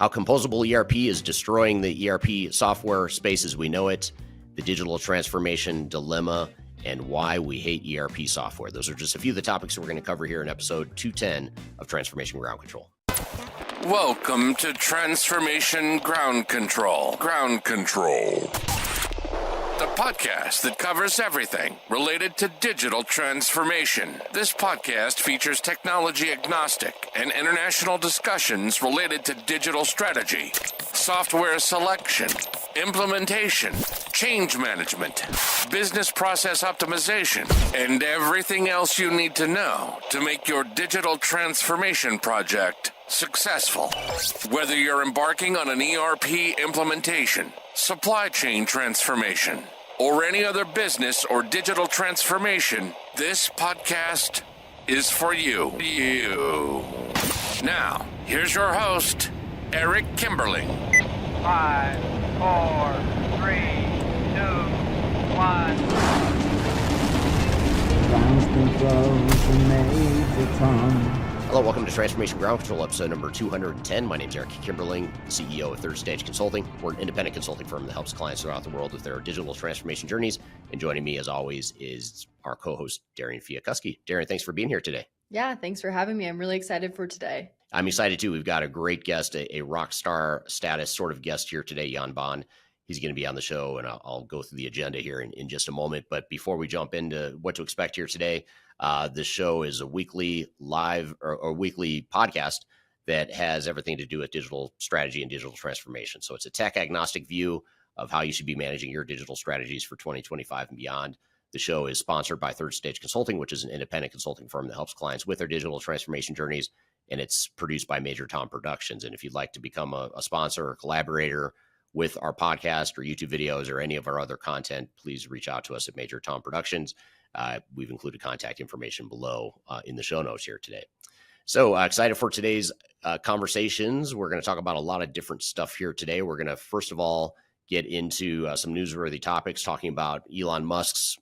how Composable ERP is destroying the ERP software space as we know it, the digital transformation dilemma, and why we hate ERP software. Those are just a few of the topics we're going to cover here in episode 210 of Transformation Ground Control. Welcome to Transformation Ground Control. Ground Control. The podcast that covers everything related to digital transformation. This podcast features technology agnostic and international discussions related to digital strategy, software selection, implementation, change management, business process optimization, and everything else you need to know to make your digital transformation project successful. Whether you're embarking on an ERP implementation, supply chain transformation, or any other business or digital transformation, this podcast is for you. Now, here's your host, Eric Kimberling. 5, 4, 3, 2, 1. Ground control to Major Tom. Hello, welcome to Transformation Ground Control, episode number 210. My name is Eric Kimberling, CEO of Third Stage Consulting. We're an independent consulting firm that helps clients throughout the world with their digital transformation journeys. And joining me, as always, is our co-host, Darian Chwialkowski. Darian, thanks for being here today. Yeah, thanks for having me. I'm really excited for today. I'm excited, too. We've got a great guest, a rock star status sort of guest here today, Baan. He's going to be on the show, and I'll go through the agenda here in just a moment. But before we jump into what to expect here today, this show is a weekly live or weekly podcast that has everything to do with digital strategy and digital transformation. So it's a tech agnostic view of how you should be managing your digital strategies for 2025 and beyond. The show is sponsored by Third Stage Consulting, which is an independent consulting firm that helps clients with their digital transformation journeys. And it's produced by Major Tom Productions. And if you'd like to become a sponsor or collaborator with our podcast or YouTube videos or any of our other content, please reach out to us at Major Tom Productions. We've included contact information below in the show notes here today. So excited for today's conversations. We're going to talk about a lot of different stuff here today. We're going to, first of all, get into some newsworthy topics, talking about Elon Musk's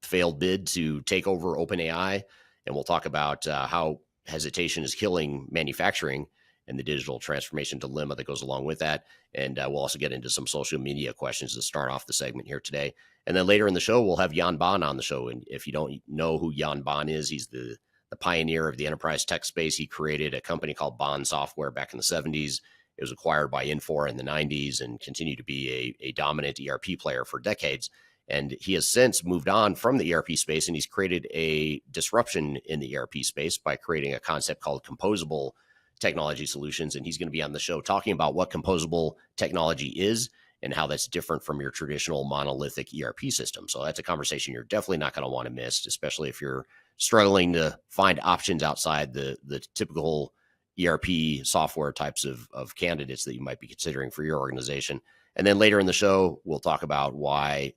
failed bid to take over OpenAI. And we'll talk about how hesitation is killing manufacturing and the digital transformation dilemma that goes along with that. And we'll also get into some social media questions to start off the segment here today. And then later in the show, we'll have Baan on the show. And if you don't know who Baan is, he's the pioneer of the enterprise tech space. He created a company called Baan Software back in the 70s. It was acquired by Infor in the 90s and continued to be a dominant ERP player for decades. And he has since moved on from the ERP space, and he's created a disruption in the ERP space by creating a concept called Composable Technology Solutions. And he's going to be on the show talking about what composable technology is and how that's different from your traditional monolithic ERP system. So that's a conversation you're definitely not going to want to miss, especially if you're struggling to find options outside the typical ERP software types of candidates that you might be considering for your organization. And then later in the show, we'll talk about why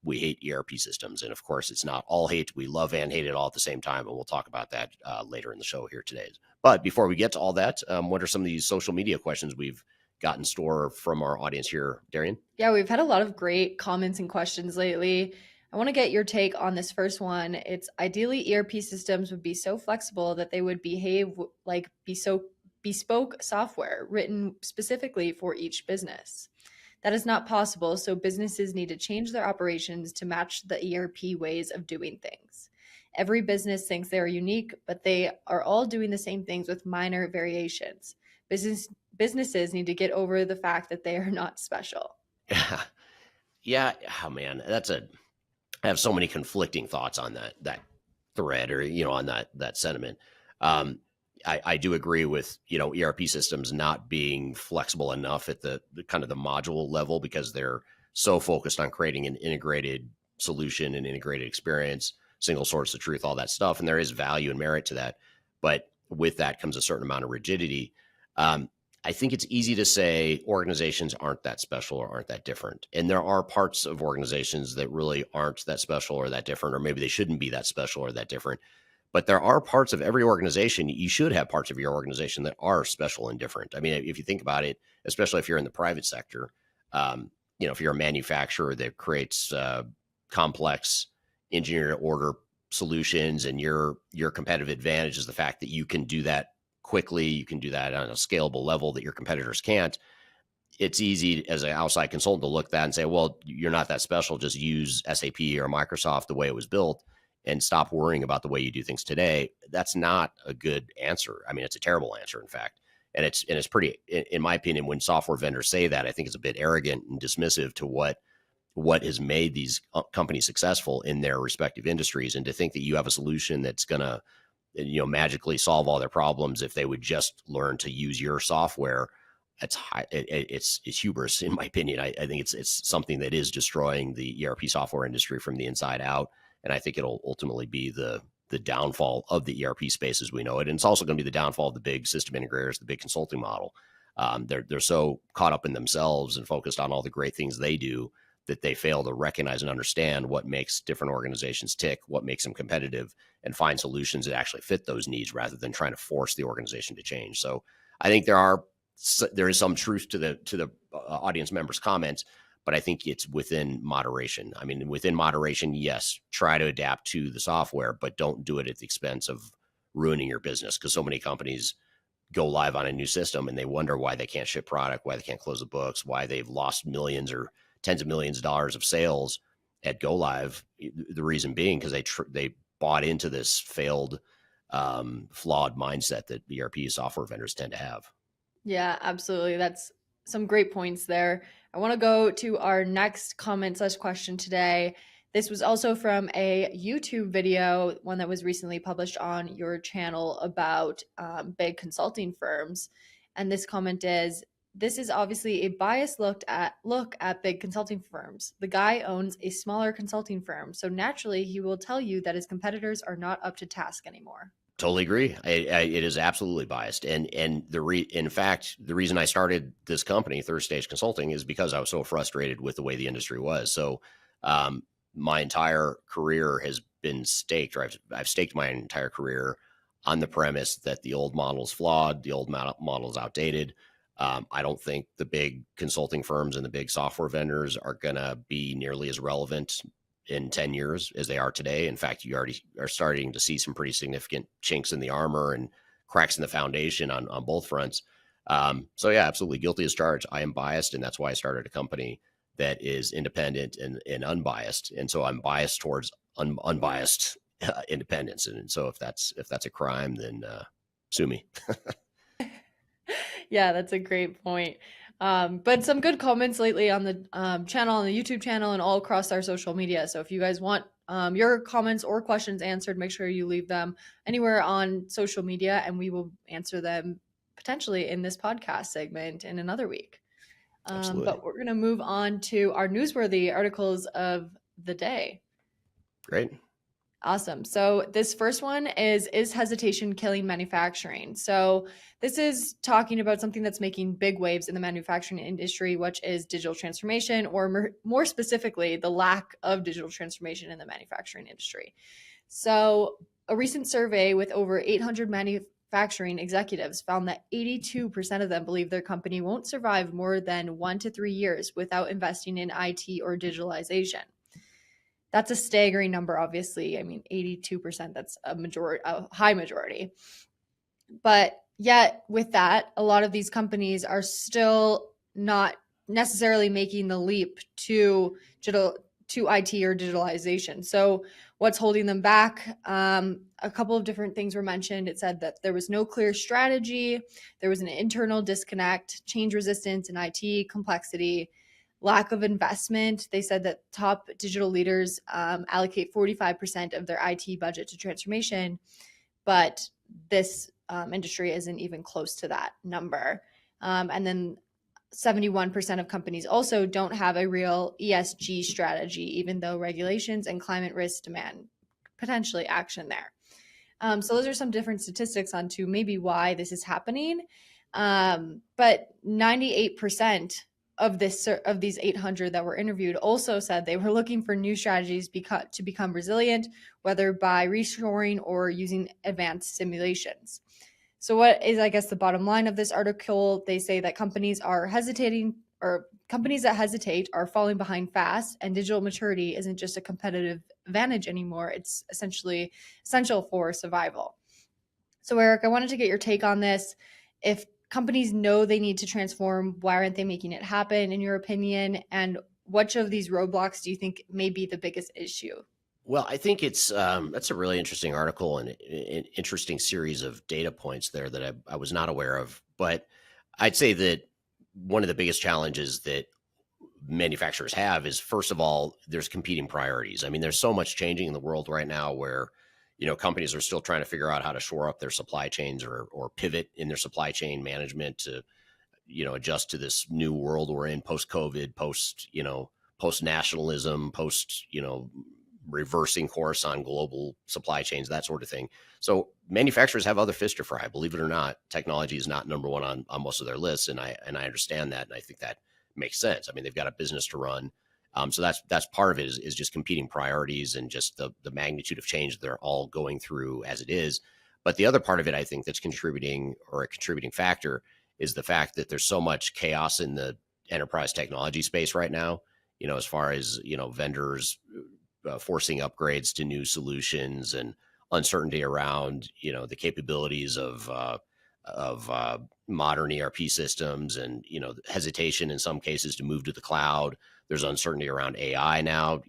we hate ERP systems. And of course, it's not all hate. We love and hate it all at the same time. And we'll talk about that later in the show here today. But before we get to all that, what are some of these social media questions we've got in store from our audience here, Darian? Yeah, we've had a lot of great comments and questions lately. I want to get your take on this first one. It's ideally ERP systems would be so flexible that they would behave like bespoke software written specifically for each business. That is not possible, so businesses need to change their operations to match the ERP ways of doing things. Every business thinks they are unique, but they are all doing the same things with minor variations. Businesses need to get over the fact that they are not special. Yeah. Oh man, I have so many conflicting thoughts on that thread or, on that sentiment. I do agree with, ERP systems not being flexible enough at the kind of the module level because they're so focused on creating an integrated solution and integrated experience, single source of truth, all that stuff. And there is value and merit to that. But with that comes a certain amount of rigidity. I think it's easy to say organizations aren't that special or aren't that different. And there are parts of organizations that really aren't that special or that different, or maybe they shouldn't be that special or that different. But there are parts of every organization, you should have parts of your organization that are special and different. I mean, if you think about it, especially if you're in the private sector, if you're a manufacturer that creates complex engineered order solutions and your competitive advantage is the fact that you can do that quickly. You can do that on a scalable level that your competitors can't. It's easy as an outside consultant to look at that and say, well, you're not that special. Just use SAP or Microsoft the way it was built and stop worrying about the way you do things today. That's not a good answer. I mean, it's a terrible answer, in fact. And it's pretty, in my opinion, when software vendors say that, I think it's a bit arrogant and dismissive to what has made these companies successful in their respective industries. And to think that you have a solution that's going to, magically solve all their problems if they would just learn to use your software, it's hubris, in my opinion. I think it's something that is destroying the ERP software industry from the inside out. And I think it'll ultimately be the downfall of the ERP space as we know it. And it's also going to be the downfall of the big system integrators, the big consulting model. They're so caught up in themselves and focused on all the great things they do that they fail to recognize and understand what makes different organizations tick, what makes them competitive, and find solutions that actually fit those needs rather than trying to force the organization to change. So I think there is some truth to the audience members' comments, but I think it's within moderation. I mean, within moderation, yes, try to adapt to the software, but don't do it at the expense of ruining your business, because so many companies go live on a new system and they wonder why they can't ship product, why they can't close the books, why they've lost millions or tens of millions of dollars of sales at go live. The reason being because they bought into this failed, flawed mindset that ERP software vendors tend to have. Yeah, absolutely. That's some great points there. I want to go to our next comment/question today. This was also from a YouTube video, one that was recently published on your channel about big consulting firms. And this comment is, this is obviously a biased look at big consulting firms. The guy owns a smaller consulting firm, so naturally he will tell you that his competitors are not up to task anymore. Totally agree. It is absolutely biased. And in fact, the reason I started this company, Third Stage Consulting, is because I was so frustrated with the way the industry was. So my entire career has been staked, or I've staked my entire career on the premise that the old model is flawed, the old model is outdated. I don't think the big consulting firms and the big software vendors are going to be nearly as relevant in 10 years as they are today. In fact, you already are starting to see some pretty significant chinks in the armor and cracks in the foundation on both fronts. So yeah, absolutely guilty as charged. I am biased, and that's why I started a company that is independent and unbiased. And so I'm biased towards unbiased independence. And so if that's a crime, then sue me. Yeah, that's a great point. But some good comments lately on the channel, on the YouTube channel, and all across our social media. So if you guys want your comments or questions answered, make sure you leave them anywhere on social media, and we will answer them potentially in this podcast segment in another week. But we're going to move on to our newsworthy articles of the day. Great. Awesome. So this first one is hesitation killing manufacturing? So this is talking about something that's making big waves in the manufacturing industry, which is digital transformation, or more specifically, the lack of digital transformation in the manufacturing industry. So a recent survey with over 800 manufacturing executives found that 82% of them believe their company won't survive more than 1 to 3 years without investing in IT or digitalization. That's a staggering number, obviously. I mean, 82%, that's a high majority. But yet with that, a lot of these companies are still not necessarily making the leap to IT or digitalization. So what's holding them back? A couple of different things were mentioned. It said that there was no clear strategy, there was an internal disconnect, change resistance in IT, complexity, lack of investment. They said that top digital leaders allocate 45% of their IT budget to transformation, but this industry isn't even close to that number. And then 71% of companies also don't have a real ESG strategy, even though regulations and climate risk demand potentially action there. So those are some different statistics on to maybe why this is happening. But 98% of these 800 that were interviewed also said they were looking for new strategies to become resilient, whether by reshoring or using advanced simulations. So what is, I guess, the bottom line of this article? They say that companies that hesitate are falling behind fast, and digital maturity isn't just a competitive advantage anymore. It's essentially essential for survival. So Eric, I wanted to get your take on this. If companies know they need to transform, why aren't they making it happen, in your opinion? And which of these roadblocks do you think may be the biggest issue? Well, I think that's a really interesting article and an interesting series of data points there that I was not aware of. But I'd say that one of the biggest challenges that manufacturers have is, first of all, there's competing priorities. I mean, there's so much changing in the world right now where, companies are still trying to figure out how to shore up their supply chains or pivot in their supply chain management to, adjust to this new world we're in post COVID, post nationalism, post, reversing course on global supply chains, that sort of thing. So manufacturers have other fish to fry. Believe it or not, technology is not number one on most of their lists. And I understand that. And I think that makes sense. I mean, they've got a business to run. So that's part of it is just competing priorities and just the magnitude of change that they're all going through as it is. But the other part of it, I think, that's contributing, or a contributing factor, is the fact that there's so much chaos in the enterprise technology space right now, as far as, vendors forcing upgrades to new solutions and uncertainty around, the capabilities of modern ERP systems and, hesitation in some cases to move to the cloud. There's uncertainty around AI now,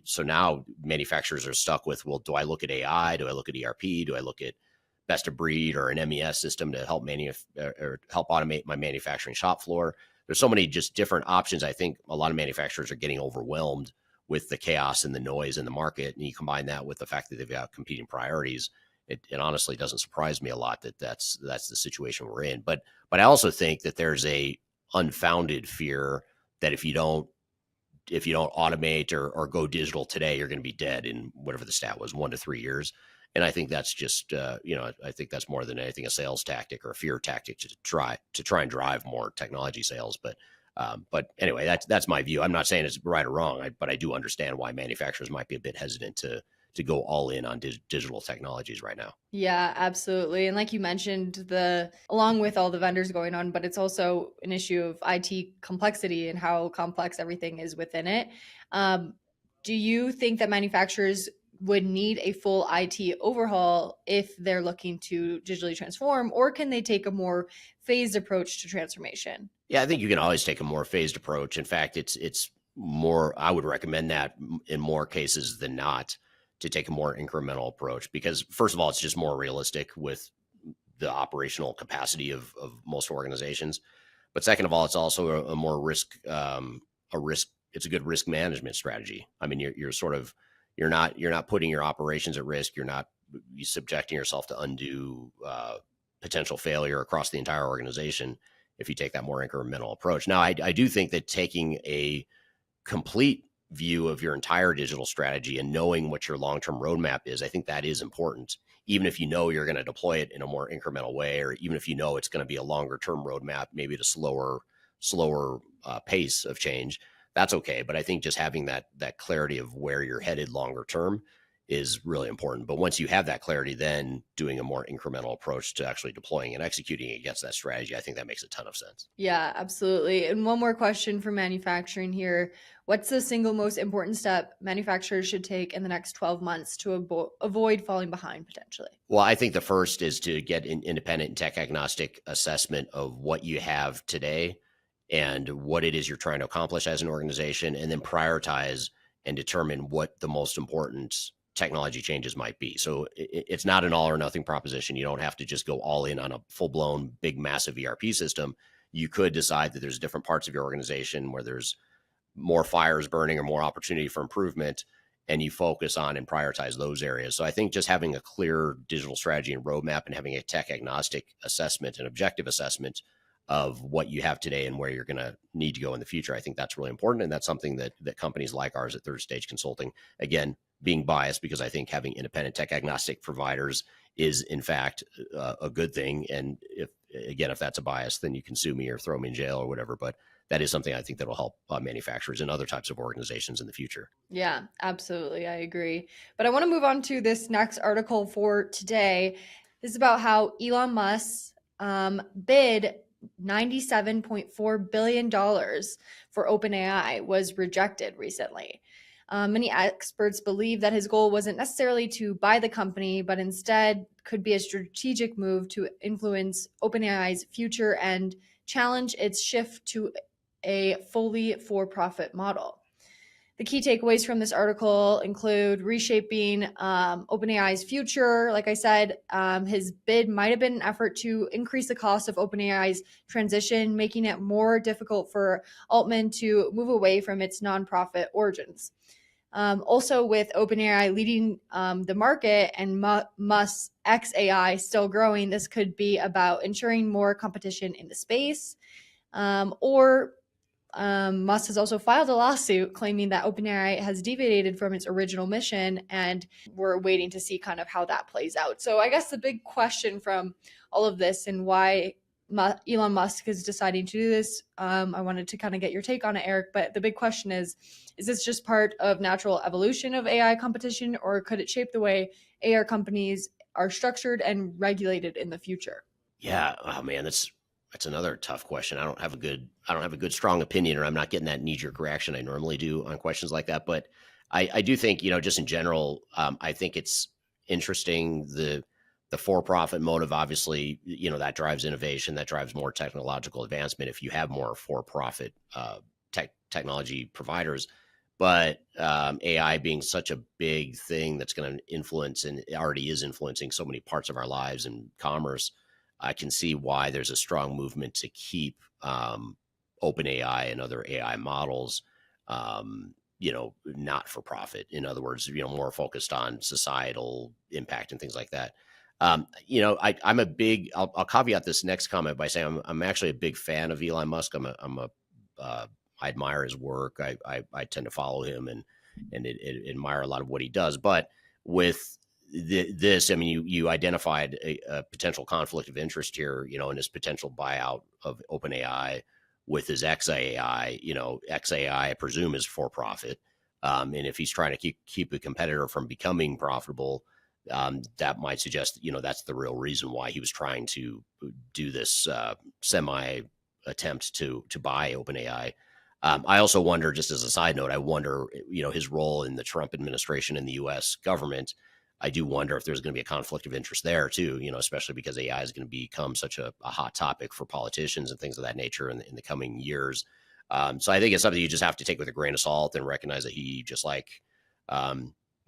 so now manufacturers are stuck with, well, do I look at AI? Do I look at ERP? Do I look at best of breed or an MES system to help help automate my manufacturing shop floor? There's so many just different options. I think a lot of manufacturers are getting overwhelmed with the chaos and the noise in the market. And you combine that with the fact that they've got competing priorities. It honestly doesn't surprise me a lot that that's the situation we're in. But I also think that there's a unfounded fear that if you don't automate or go digital today, you're going to be dead in whatever the stat was, 1 to 3 years. And I think that's just, I think that's more than anything a sales tactic or a fear tactic to try and drive more technology sales. But anyway, that's my view. I'm not saying it's right or wrong, but I do understand why manufacturers might be a bit hesitant to go all in on digital technologies right now. Yeah, absolutely. And like you mentioned, along with all the vendors going on, but it's also an issue of IT complexity and how complex everything is within it. Do you think that manufacturers would need a full IT overhaul if they're looking to digitally transform, or can they take a more phased approach to transformation? Yeah, I think you can always take a more phased approach. In fact, it's more, I would recommend that in more cases than not, to take a more incremental approach, because first of all, it's just more realistic with the operational capacity of most organizations. But second of all, it's also a more risk, it's a good risk management strategy. I mean, you're not putting your operations at risk. You're not subjecting yourself to undue potential failure across the entire organization if you take that more incremental approach. Now, I do think that taking a complete view of your entire digital strategy and knowing what your long-term roadmap is, I think that is important, even if you know you're going to deploy it in a more incremental way, or even if you know it's going to be a longer-term roadmap, maybe at a slower pace of change. That's okay. But I think just having that clarity of where you're headed longer term is really important. But once you have that clarity, then doing a more incremental approach to actually deploying and executing against that strategy, I think that makes a ton of sense. Yeah, absolutely. And one more question for manufacturing here. What's the single most important step manufacturers should take in the next 12 months to avoid falling behind potentially? Well, I think the first is to get an independent and tech agnostic assessment of what you have today and what it is you're trying to accomplish as an organization, and then prioritize and determine what the most important technology changes might be. So it's not an all or nothing proposition. You don't have to just go all in on a full-blown, big, massive ERP system. You could decide that there's different parts of your organization where there's more fires burning or more opportunity for improvement, and you focus on and prioritize those areas. So I think just having a clear digital strategy and roadmap and having a tech agnostic assessment and objective assessment of what you have today and where you're going to need to go in the future, I think that's really important. And that's something that companies like ours at Third Stage Consulting, again, being biased because I think having independent tech agnostic providers is in fact a good thing. And if that's a bias, then you can sue me or throw me in jail or whatever. But that is something I think that will help manufacturers and other types of organizations in the future. Yeah, absolutely. I agree. But I want to move on to this next article for today. This is about how Elon Musk bid $97.4 billion for OpenAI was rejected recently. Many experts believe that his goal wasn't necessarily to buy the company, but instead could be a strategic move to influence OpenAI's future and challenge its shift to a fully for-profit model. The key takeaways from this article include reshaping OpenAI's future. Like I said, his bid might have been an effort to increase the cost of OpenAI's transition, making it more difficult for Altman to move away from its nonprofit origins. Also, with OpenAI leading the market and Musk's XAI still growing, this could be about ensuring more competition in the space. Musk has also filed a lawsuit claiming that OpenAI has deviated from its original mission, and we're waiting to see kind of how that plays out. So I guess the big question from all of this and why Elon Musk is deciding to do this, I wanted to kind of get your take on it, Eric, but the big question is this just part of natural evolution of AI competition, or could it shape the way AI companies are structured and regulated in the future? Yeah. Oh man, that's another tough question. I don't have a good strong opinion, or I'm not getting that knee-jerk reaction I normally do on questions like that. But I do think, just in general, I think it's interesting. The for-profit motive, obviously, that drives innovation, that drives more technological advancement if you have more for-profit technology providers. But AI being such a big thing that's going to influence, and it already is influencing so many parts of our lives and commerce, I can see why there's a strong movement to keep OpenAI and other AI models, not for profit. In other words, more focused on societal impact and things like that. I'll caveat this next comment by saying I'm actually a big fan of Elon Musk. I admire his work. I tend to follow him and admire a lot of what he does. But with this, I mean, you identified a potential conflict of interest here, in his potential buyout of OpenAI with his XAI. XAI, I presume, is for profit. And if he's trying to keep a competitor from becoming profitable, that might suggest, that's the real reason why he was trying to do this semi attempt to buy OpenAI. I also wonder, just as a side note, his role in the Trump administration and the U.S. government. I do wonder if there's going to be a conflict of interest there too, especially because AI is going to become such a hot topic for politicians and things of that nature in the coming years. So I think it's something you just have to take with a grain of salt and recognize that he, just like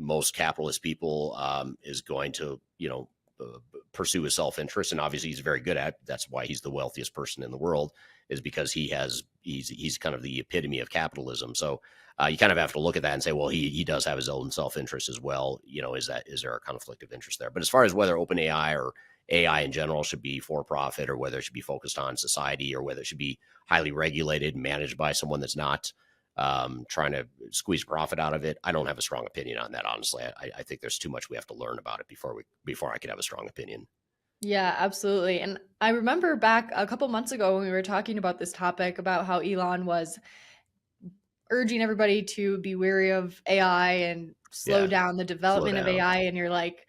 most capitalist people, is going to, pursue his self-interest. And obviously he's very good at it. That's why he's the wealthiest person in the world, is because he's kind of the epitome of capitalism. So you kind of have to look at that and say, well, he does have his own self-interest as well. Is there a conflict of interest there? But as far as whether OpenAI or AI in general should be for profit, or whether it should be focused on society, or whether it should be highly regulated, managed by someone that's not trying to squeeze profit out of it, I don't have a strong opinion on that. Honestly, I think there's too much we have to learn about it before I could have a strong opinion. Yeah, absolutely. And I remember back a couple months ago when we were talking about this topic, about how Elon was urging everybody to be wary of AI and slow down the development of AI. And you're like,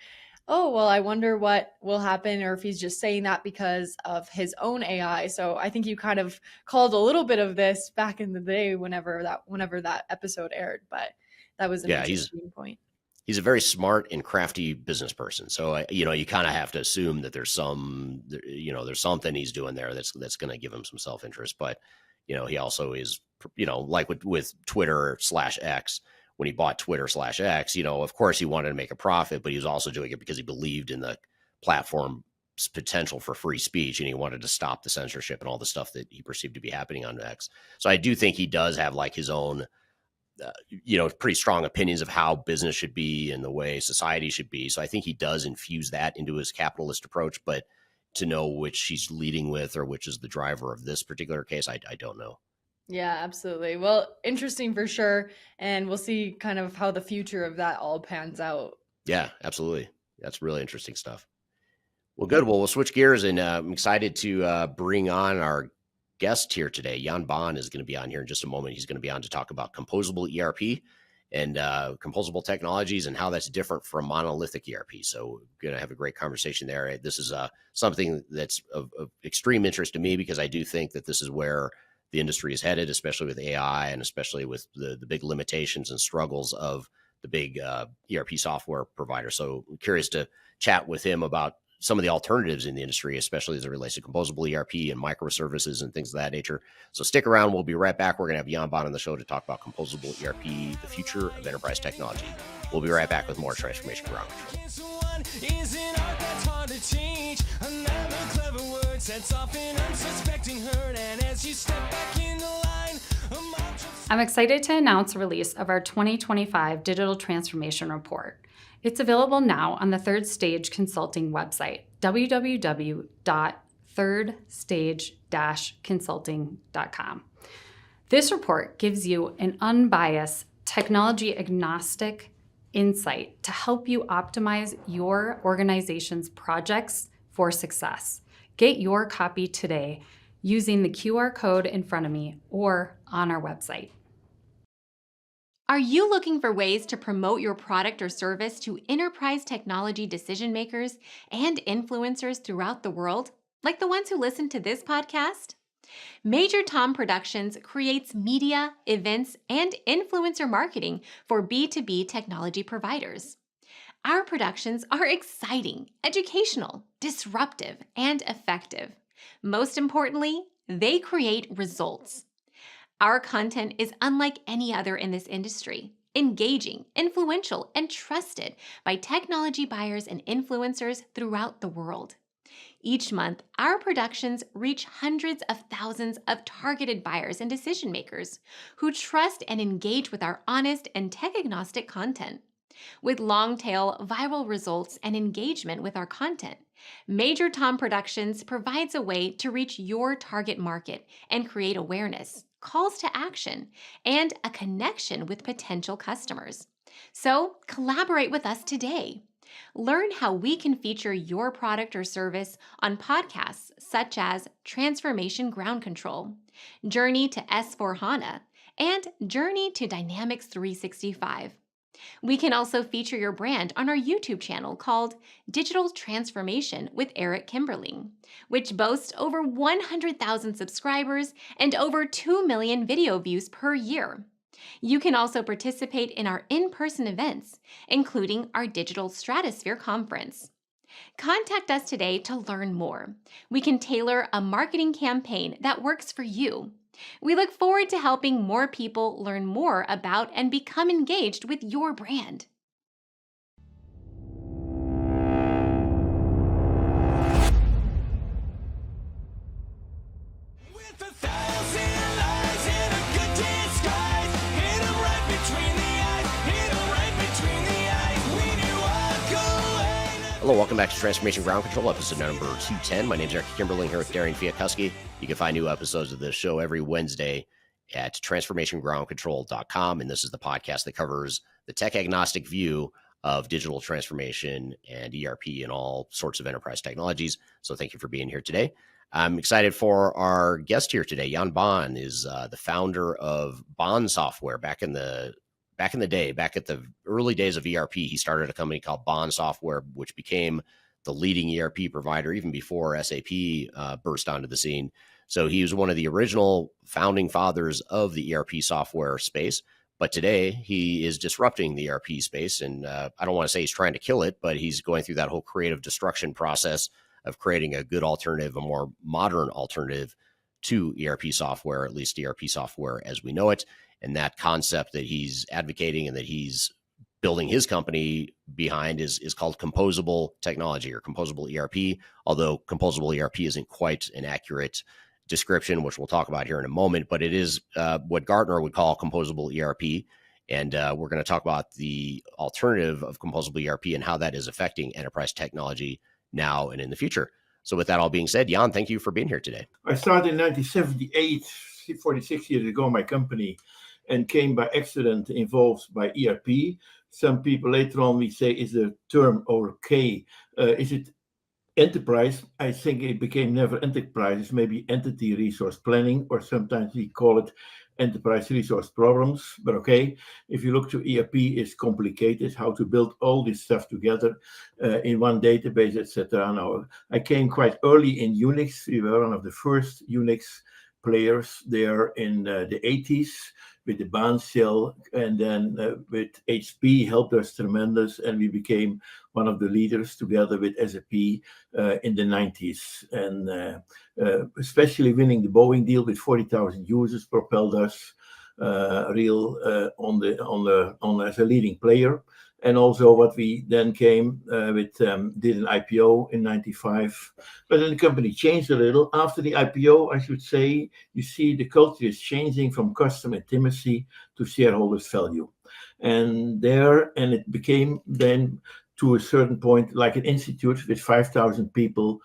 oh, well, I wonder what will happen, or if he's just saying that because of his own AI. So I think you kind of called a little bit of this back in the day whenever that episode aired, but that was an interesting point. He's a very smart and crafty business person. So, you kind of have to assume that there's something he's doing there that's going to give him some self-interest. But, he also is, like with Twitter /X, when he bought Twitter /X, of course he wanted to make a profit, but he was also doing it because he believed in the platform's potential for free speech, and he wanted to stop the censorship and all the stuff that he perceived to be happening on X. So I do think he does have like his own, pretty strong opinions of how business should be and the way society should be. So I think he does infuse that into his capitalist approach, but to know which he's leading with or which is the driver of this particular case, I don't know. Yeah, absolutely. Well, interesting for sure. And we'll see kind of how the future of that all pans out. Yeah, absolutely. That's really interesting stuff. Well, good. Well, we'll switch gears, and I'm excited to bring on our guest here today. Baan is going to be on here in just a moment. He's going to be on to talk about composable ERP and composable technologies and how that's different from monolithic ERP. So we're going to have a great conversation there. This is something that's of extreme interest to me, because I do think that this is where the industry is headed, especially with AI and especially with the big limitations and struggles of the big ERP software provider. So I'm curious to chat with him about some of the alternatives in the industry, especially as it relates to composable ERP and microservices and things of that nature. So stick around. We'll be right back. We're going to have Jan Baan on the show to talk about composable ERP, the future of enterprise technology. We'll be right back with more Transformation Ground Control. I'm excited to announce the release of our 2025 Digital Transformation Report. It's available now on the Third Stage Consulting website, www.thirdstage-consulting.com. This report gives you an unbiased, technology-agnostic insight to help you optimize your organization's projects for success. Get your copy today using the QR code in front of me or on our website. Are you looking for ways to promote your product or service to enterprise technology decision makers and influencers throughout the world, like the ones who listen to this podcast? Major Tom Productions creates media, events, and influencer marketing for B2B technology providers. Our productions are exciting, educational, disruptive, and effective. Most importantly, they create results. Our content is unlike any other in this industry, engaging, influential, and trusted by technology buyers and influencers throughout the world. Each month, our productions reach hundreds of thousands of targeted buyers and decision makers who trust and engage with our honest and tech-agnostic content. With long-tail viral results and engagement with our content, Major Tom Productions provides a way to reach your target market and create awareness, calls to action, and a connection with potential customers. So collaborate with us today. Learn how we can feature your product or service on podcasts such as Transformation Ground Control, Journey to S/4HANA, and Journey to Dynamics 365. We can also feature your brand on our YouTube channel called Digital Transformation with Eric Kimberling, which boasts over 100,000 subscribers and over 2 million video views per year. You can also participate in our in-person events, including our Digital Stratosphere Conference. Contact us today to learn more. We can tailor a marketing campaign that works for you. We look forward to helping more people learn more about and become engaged with your brand. Hello, welcome back to Transformation Ground Control, episode number 210. My name is Eric Kimberling here with Darian Chwialkowski. You can find new episodes of this show every Wednesday at transformationgroundcontrol.com. And this is the podcast that covers the tech agnostic view of digital transformation and ERP and all sorts of enterprise technologies. So thank you for being here today. I'm excited for our guest here today. Jan Baan is the founder of Baan Software. Back in the day, back at the early days of ERP, he started a company called Baan Software, which became the leading ERP provider even before SAP burst onto the scene. So he was one of the original founding fathers of the ERP software space. But today he is disrupting the ERP space. And I don't want to say he's trying to kill it, but he's going through that whole creative destruction process of creating a good alternative, a more modern alternative to ERP software, at least ERP software as we know it. And that concept that he's advocating and that he's building his company behind is called composable technology or composable ERP, although composable ERP isn't quite an accurate description, which we'll talk about here in a moment, but it is what Gartner would call composable ERP. And we're going to talk about the alternative of composable ERP and how that is affecting enterprise technology now and in the future. So with that all being said, Jan, thank you for being here today. I started in 1978, 46 years ago, my company, and came by accident involved by ERP. Some people later on we say, is the term okay? Is it enterprise? I think it became never enterprise. It's maybe entity resource planning, or sometimes we call it enterprise resource problems. But okay, if you look to ERP, it's complicated how to build all this stuff together in one database, etc. Now, I came quite early in Unix. We were one of the first Unix players there in the 80s with the Baan shell, and then with HP helped us tremendous, and we became one of the leaders together with SAP in the 90s. And especially winning the Boeing deal with 40,000 users propelled us as a leading player. And also what we then came did an IPO in 95. But then the company changed a little. After the IPO, I should say, you see the culture is changing from customer intimacy to shareholders' value. And it became then to a certain point like an institute with 5,000 people,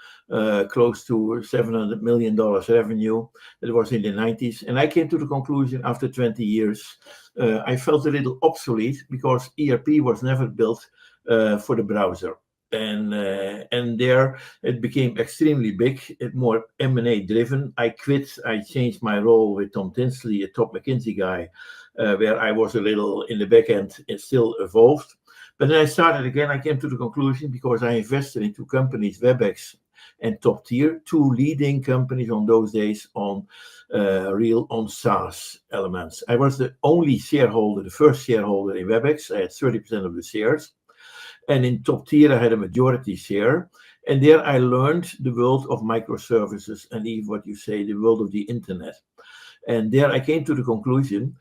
close to $700 million revenue. It was in the 90s. And I came to the conclusion after 20 years, I felt a little obsolete because ERP was never built for the browser. And there it became extremely big, more M&A driven. I quit. I changed my role with Tom Tinsley, a top McKinsey guy, where I was a little in the back end. It still evolved. But then I started again. I came to the conclusion because I invested in two companies, WebEx and Top Tier, two leading companies on those days on SaaS elements. I was the only shareholder, the first shareholder in WebEx. I had 30% of the shares. And in Top Tier, I had a majority share. And there I learned the world of microservices and even what you say, the world of the internet. And there I came to the conclusion,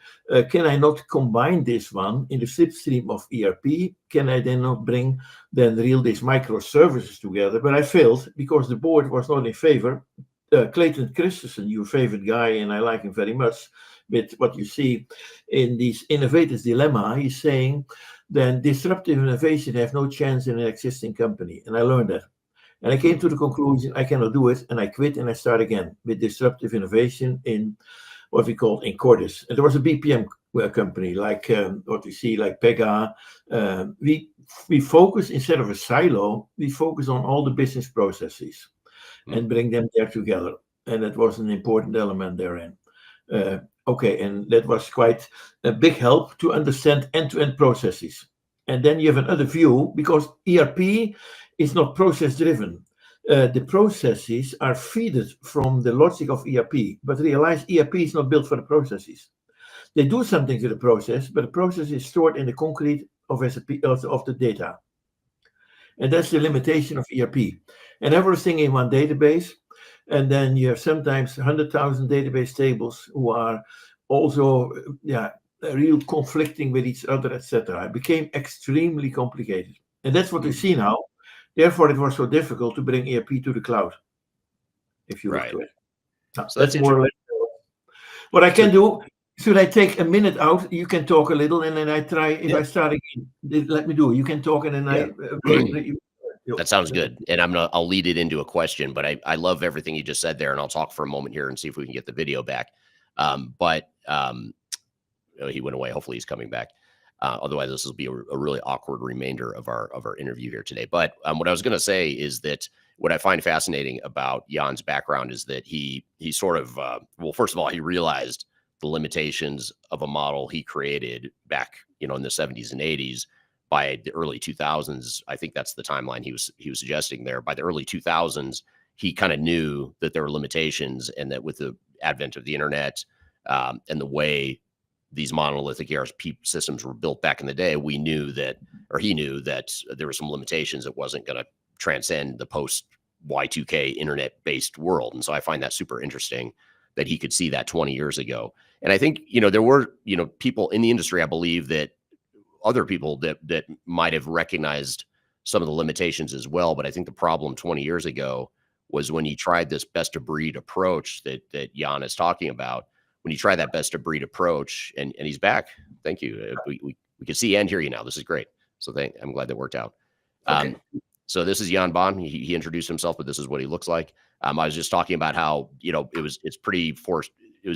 can I not combine this one in the slipstream of ERP? Can I then not bring these microservices together? But I failed because the board was not in favor. Clayton Christensen, your favorite guy, and I like him very much, with what you see in these innovators' dilemma, he's saying then disruptive innovation have no chance in an existing company. And I learned that. And I came to the conclusion I cannot do it, and I quit and I start again with disruptive innovation in what we call in Cordis. And there was a BPM company like what we see like Pega. We focus, instead of a silo, we focus on all the business processes and bring them there together. And that was an important element therein. Okay, and that was quite a big help to understand end-to-end processes. And then you have another view, because ERP is not process-driven. The processes are fed from the logic of ERP, but realize ERP is not built for the processes. They do something to the process, but the process is stored in the concrete of SAP, of the data. And that's the limitation of ERP. And everything in one database, and then you have sometimes 100,000 database tables who are also real conflicting with each other, etc. It became extremely complicated. And that's what we see now. Therefore, it was so difficult to bring ERP to the cloud, if you look to it. Now, so that's more or less what I can do. Should I take a minute out? You can talk a little, and then I try. If I start again, let me do. You can talk, and then that sounds good. And I'll lead it into a question, but I love everything you just said there, and I'll talk for a moment here and see if we can get the video back. He went away. Hopefully he's coming back. Otherwise, this will be a really awkward remainder of our interview here today. But what I was going to say is that what I find fascinating about Jan's background is that he sort of, first of all, he realized the limitations of a model he created back, in the 70s and 80s. By the early 2000s, I think that's the timeline he was suggesting there. By the early 2000s, he kind of knew that there were limitations, and that with the advent of the internet and the way these monolithic ERP systems were built back in the day, he knew that there were some limitations that wasn't going to transcend the post Y2K internet-based world. And so I find that super interesting that he could see that 20 years ago. And I think, there were, people in the industry, I believe, that other people that might have recognized some of the limitations as well. But I think the problem 20 years ago was when he tried this best of breed approach that Jan is talking about. When you try that best of breed approach, and he's back. Thank you. We can see and hear you now. This is great. So I'm glad that worked out. Okay. So this is Jan Baan. He introduced himself, but this is what he looks like. I was just talking about how, it was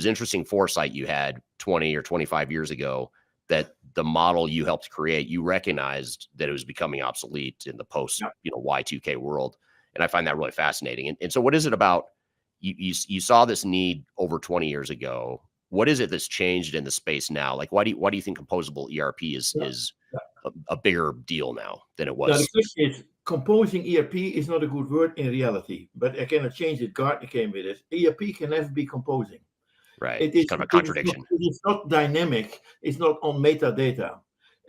interesting foresight you had 20 or 25 years ago, that the model you helped create, you recognized that it was becoming obsolete in the post, Y2K world. And I find that really fascinating. And so what is it about, you saw this need over 20 years ago. What is it that's changed in the space now? Like, why do you think composable ERP is a bigger deal now than it was? Now, the question is, composing ERP is not a good word in reality, but I cannot change it. Gartner came with it. ERP can never be composing. Right. It's kind of a contradiction. It's not dynamic. It's not on metadata.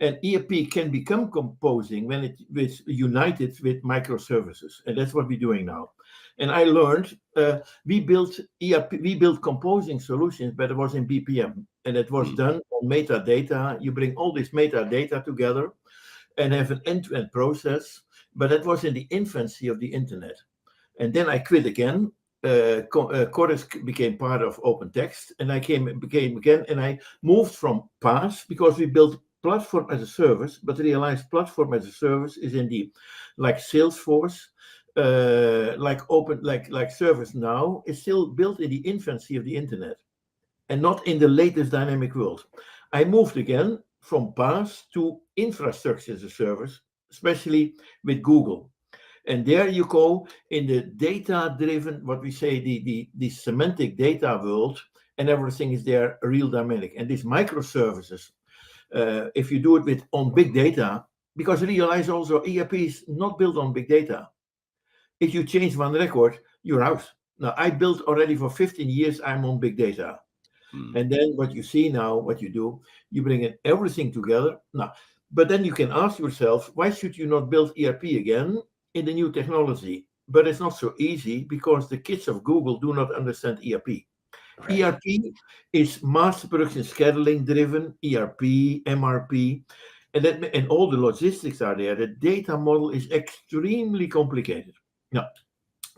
And ERP can become composing when it is united with microservices. And that's what we're doing now. And I learned we built ERP, we built composing solutions, but it was in BPM. And it was done on metadata. You bring all this metadata together and have an end-to-end process. But that was in the infancy of the internet. And then I quit again. Chorus became part of OpenText, and I became again, and I moved from PaaS because we built platform as a service, but realized platform as a service is indeed like Salesforce, like ServiceNow is still built in the infancy of the internet, and not in the latest dynamic world. I moved again from PaaS to infrastructure as a service, especially with Google. And there you go in the data-driven, what we say, the semantic data world, and everything is there real dynamic. And these microservices, if you do it with on big data, because realize also ERP is not built on big data. If you change one record, you're out. Now, I built already for 15 years, I'm on big data. And then what you see now, what you do, you bring in everything together. Now, but then you can ask yourself, why should you not build ERP again in the new technology? But it's not so easy because the kids of Google do not understand ERP. Right. ERP is master production scheduling driven, ERP, MRP, and all the logistics are there. The data model is extremely complicated. Now,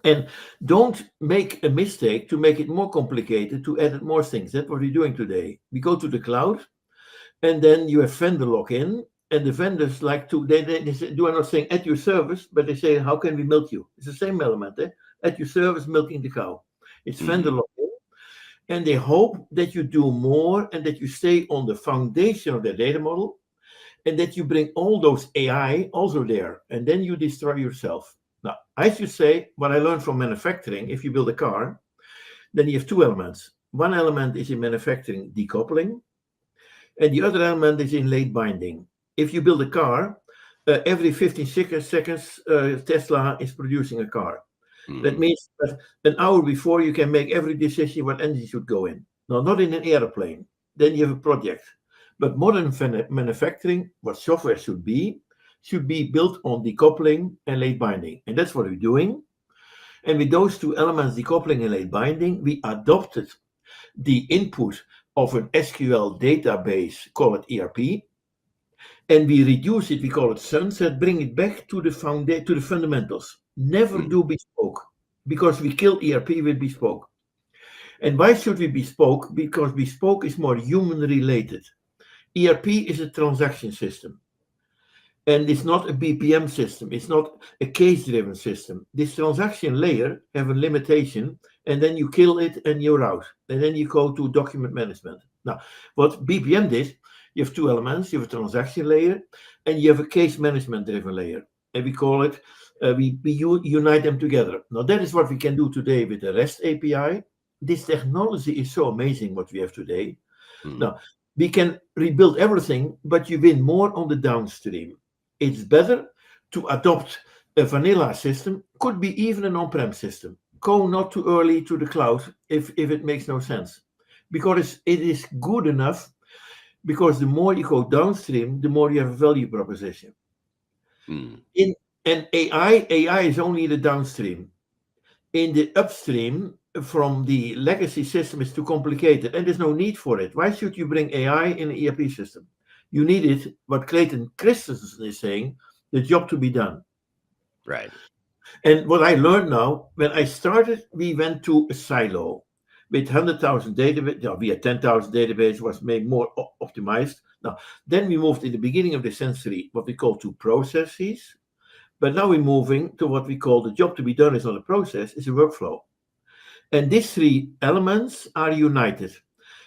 and don't make a mistake to make it more complicated, to add more things. That's what we're doing today. We go to the cloud, and then you have vendor login. And the vendors like to, they say, do not saying at your service, but they say, how can we milk you? It's the same element, at your service, milking the cow. It's vendor login. And they hope that you do more and that you stay on the foundation of their data model and that you bring all those AI also there. And then you destroy yourself. Now, I should say what I learned from manufacturing, if you build a car, then you have two elements. One element is in manufacturing decoupling, and the other element is in late binding. If you build a car, every 15 seconds, Tesla is producing a car. That means that an hour before you can make every decision what engine should go in. Now, not in an airplane. Then you have a project. But modern manufacturing, what software should be built on decoupling and late binding. And that's what we're doing. And with those two elements, decoupling and late binding, we adopted the input of an SQL database, call it ERP, and we reduce it, we call it sunset, bring it back to the fundamentals. Never do bespoke, because we kill ERP with bespoke. And why should we bespoke? Because bespoke is more human related. ERP is a transaction system. And it's not a BPM system. It's not a case-driven system. This transaction layer have a limitation, and then you kill it and you're out. And then you go to document management. Now, what BPM did, you have two elements. You have a transaction layer, and you have a case management-driven layer. And we call it, we unite them together. Now, that is what we can do today with the REST API. This technology is so amazing what we have today. Now, we can rebuild everything, but you win more on the downstream. It's better to adopt a vanilla system, could be even an on-prem system. Go not too early to the cloud if it makes no sense. Because it is good enough, because the more you go downstream, the more you have a value proposition. And AI is only the downstream. In the upstream, from the legacy system, is too complicated, and there's no need for it. Why should you bring AI in an ERP system? You need it, what Clayton Christensen is saying, the job to be done. Right. And what I learned now, when I started, we went to a silo with 100,000 database. We had 10,000 database, was made more optimized. Now, then we moved in the beginning of the century, what we call two processes. But now we're moving to what we call the job to be done is not a process, it's a workflow. And these three elements are united.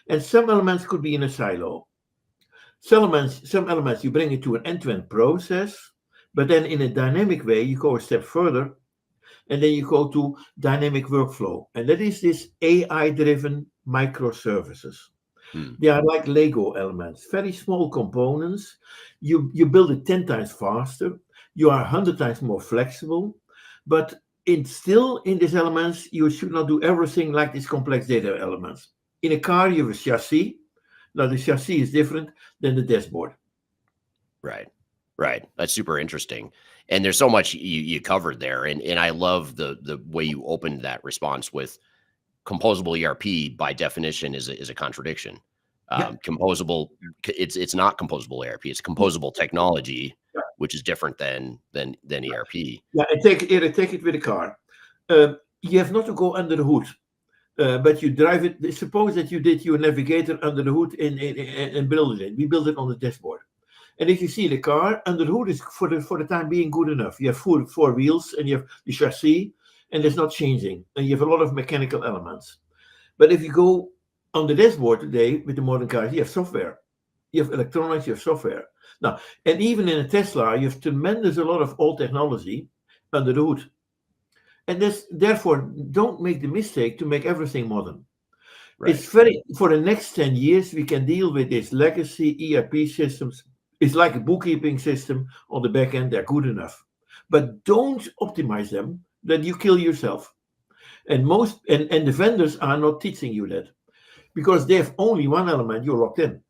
And some elements could be in a silo. Some elements you bring it to an end-to-end process, but then in a dynamic way, you go a step further, and then you go to dynamic workflow. And that is this AI-driven microservices. They are like Lego elements, very small components. You build it 10 times faster. You are 100 times more flexible. But still in these elements, you should not do everything like these complex data elements. In a car, you have a chassis. Now, the chassis is different than the dashboard. Right. Right. That's super interesting. And there's so much you covered there. And I love the way you opened that response with composable ERP by definition is a contradiction. Yeah. Composable, it's not composable ERP. It's composable technology, Yeah. which is different than ERP. Yeah, and take it with a car. You have not to go under the hood, but you drive it. Suppose that you did your navigator under the hood and build it. We build it on the dashboard. And if you see the car, under the hood is for the time being good enough. You have four wheels and you have the chassis, and it's not changing. And you have a lot of mechanical elements. But if you go on the dashboard today with the modern cars, you have software. You have electronics, you have software. Now, and even in a Tesla, you have tremendous a lot of old technology under the hood. And therefore, don't make the mistake to make everything modern. Right. It's for the next 10 years, we can deal with these legacy ERP systems. It's like a bookkeeping system on the back end, they're good enough. But don't optimize them, then you kill yourself. And the vendors are not teaching you that. Because they have only one element, you're locked in.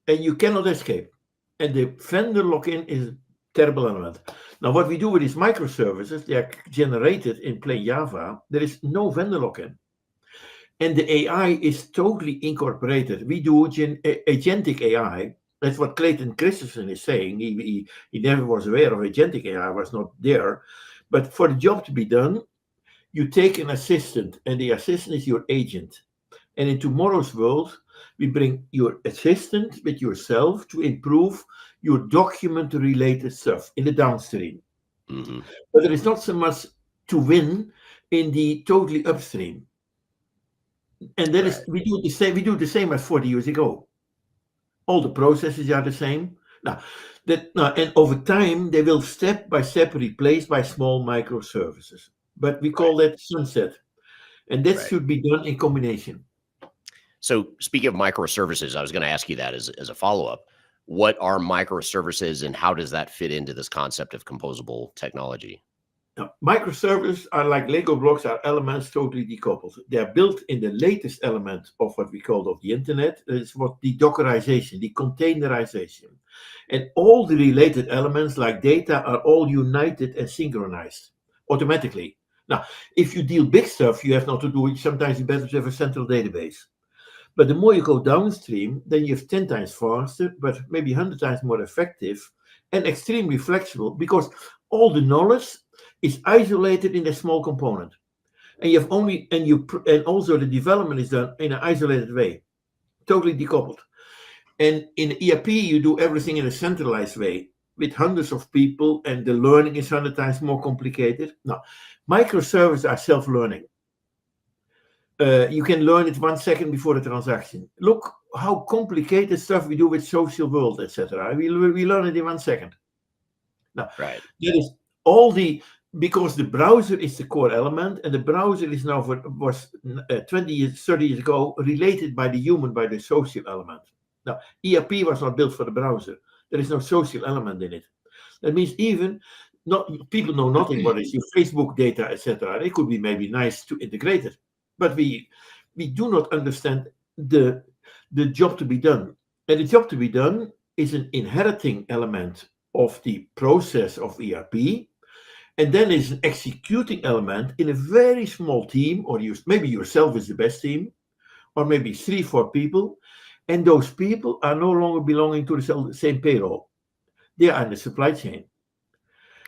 And you cannot escape. And the vendor lock-in is a terrible element. Now, what we do with these microservices, they are generated in plain Java. There is no vendor lock-in. And the AI is totally incorporated. We do agentic AI. That's what Clayton Christensen is saying. He never was aware of agentic AI, was not there. But for the job to be done, you take an assistant, and the assistant is your agent. And in tomorrow's world, we bring your assistant with yourself to improve your document-related stuff in the downstream. Mm-hmm. But there is not so much to win in the totally upstream. And that is, we do the same as 40 years ago. All the processes are the same. And over time, they will step by step replaced by small microservices. But we call that sunset. And that should be done in combination. So speaking of microservices, I was going to ask you that as a follow-up. What are microservices and how does that fit into this concept of composable technology? Now, microservices are like Lego blocks, are elements totally decoupled. They are built in the latest element of what we call of the internet. It's what the Dockerization, the containerization. And all the related elements like data are all united and synchronized automatically. Now, if you deal big stuff, you have not to do it. Sometimes it's better to have a central database. But the more you go downstream, then you have 10 times faster, but maybe 100 times more effective and extremely flexible because all the knowledge is isolated in a small component. And you have and also the development is done in an isolated way, totally decoupled. And in ERP, you do everything in a centralized way with hundreds of people, and the learning is 100 times more complicated. Now, microservices are self-learning. You can learn it 1 second before the transaction. Look how complicated stuff we do with social world, etc. We learn it in 1 second. Now, that is because the browser is the core element, and the browser is now was 20 years, 30 years ago related by the human, by the social element. Now, ERP was not built for the browser. There is no social element in it. That means people know nothing what is your Facebook data, etc. It could be maybe nice to integrate it. But we do not understand the job to be done. And the job to be done is an inheriting element of the process of ERP. And then is an executing element in a very small team, or maybe yourself is the best team, or maybe 3-4 people. And those people are no longer belonging to the same payroll. They are in the supply chain.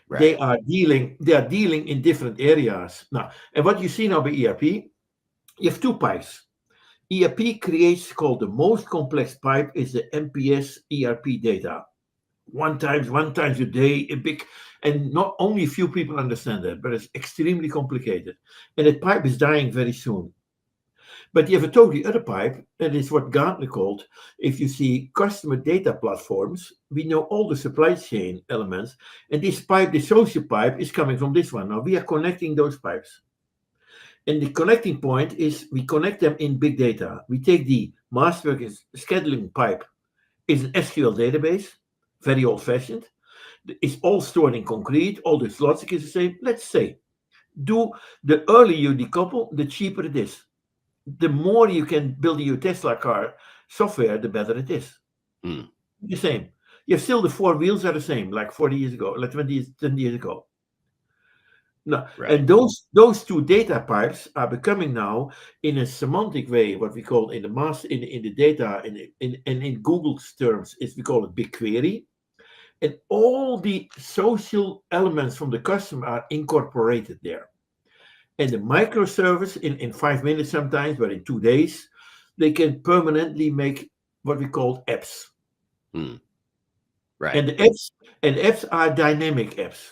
Right. They are dealing in different areas. Now, and what you see now by ERP, you have 2 pipes. ERP creates called the most complex pipe is the MPS ERP data. One times a day, and not only a few people understand that, but it's extremely complicated. And that pipe is dying very soon. But you have a totally other pipe, that is what Gartner called, if you see customer data platforms, we know all the supply chain elements, and this pipe, the social pipe, is coming from this one. Now we are connecting those pipes. And the connecting point is we connect them in big data. We take the Masterwork scheduling pipe, is an SQL database, very old-fashioned. It's all stored in concrete, all this logic is the same. Let's say, the earlier you decouple, the cheaper it is. The more you can build your Tesla car software, the better it is. The same. You have still the four wheels are the same, like 40 years ago, like 10 years ago. No, Right. and those two data pipes are becoming now, in a semantic way, what we call in the data in Google's terms, is we call it BigQuery, and all the social elements from the customer are incorporated there. And the microservice in 5 minutes sometimes, but in 2 days, they can permanently make what we call apps. Right. And the apps are dynamic apps.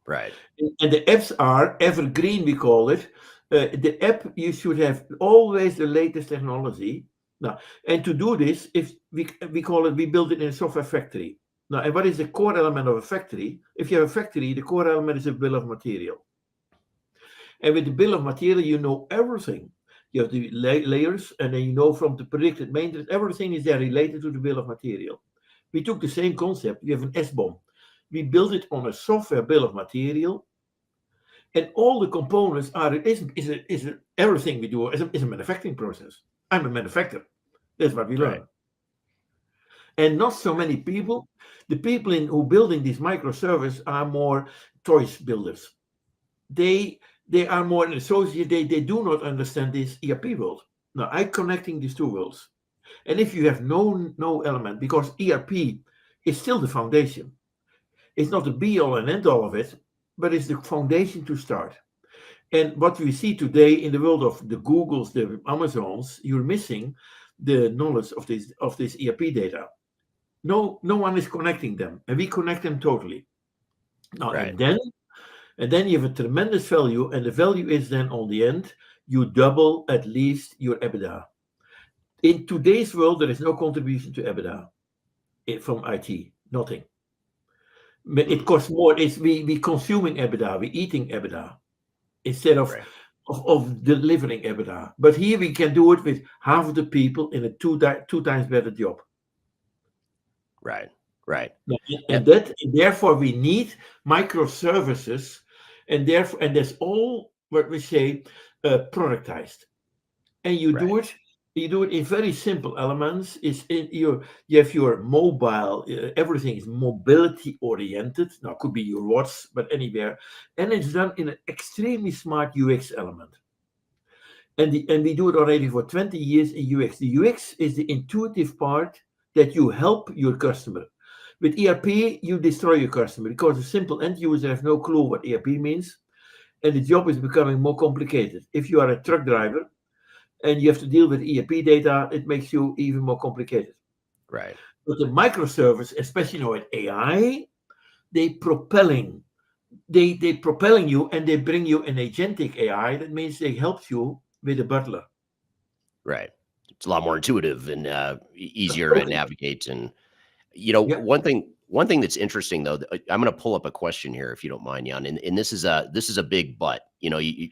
Right. And the apps are evergreen, we call it. The app, you should have always the latest technology. Now, and to do this, if we build it in a software factory. Now, and what is the core element of a factory? If you have a factory, the core element is a bill of material. And with the bill of material, you know everything. You have the layers, and then you know from the predicted maintenance, everything is there related to the bill of material. We took the same concept. We have an S-bomb. We build it on a software bill of material, and all the components are everything we do is a manufacturing process. I'm a manufacturer. That's what we learn. Right. And not so many people. The people who building these microservices are more choice builders. They are more an associate. They do not understand this ERP world. Now I'm connecting these two worlds. And if you have no element, because ERP is still the foundation. It's not the be-all and end-all of it, but it's the foundation to start. And what we see today in the world of the Googles, the Amazons, you're missing the knowledge of this ERP data. No one is connecting them, and we connect them totally. Now, Right. and then you have a tremendous value, and the value is then on the end, you double at least your EBITDA. In today's world, there is no contribution to EBITDA from IT, nothing. It costs more. It's we consuming EBITDA, we eating EBITDA instead of Right. of delivering EBITDA. But here we can do it with half of the people in a two times better job. Right. Right. And therefore we need microservices, and that's all what we say productized. And you do it. You do it in very simple elements. You have your mobile. Everything is mobility oriented. Now it could be your watch, but anywhere, and it's done in an extremely smart UX element. And we do it already for 20 years in UX. The UX is the intuitive part that you help your customer. With ERP, you destroy your customer because the simple end user has no clue what ERP means, and the job is becoming more complicated. If you are a truck driver and you have to deal with ERP data, it makes you even more complicated. Right. But the microservice, especially now with AI, they propelling you, and they bring you an agentic AI. That means they help you with the butler. Right. It's a lot more intuitive and easier to navigate. And one thing that's interesting though, I'm going to pull up a question here if you don't mind, Jan. And this is a big but.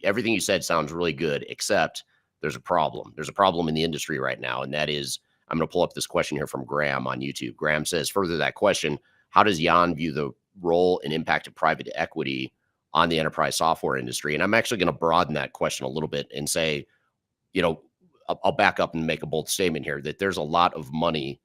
Everything you said sounds really good, except there's a problem. There's a problem in the industry right now, and that is, I'm going to pull up this question here from Graham on YouTube. Graham says, further that question, how does Jan view the role and impact of private equity on the enterprise software industry? And I'm actually going to broaden that question a little bit and say, I'll back up and make a bold statement here that there's a lot of money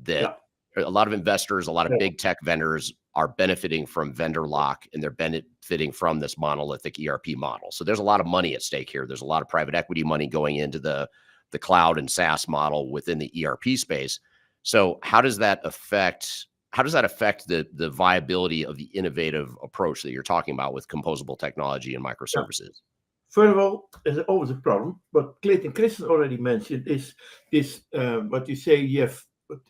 that a lot of investors, a lot of big tech vendors are benefiting from vendor lock, and they're benefiting from this monolithic ERP model. So there's a lot of money at stake here. There's a lot of private equity money going into the cloud and SaaS model within the ERP space. So how does that affect the viability of the innovative approach that you're talking about with composable technology and microservices? First of all, there's always a problem, but Clayton Christensen already mentioned is what you say. You have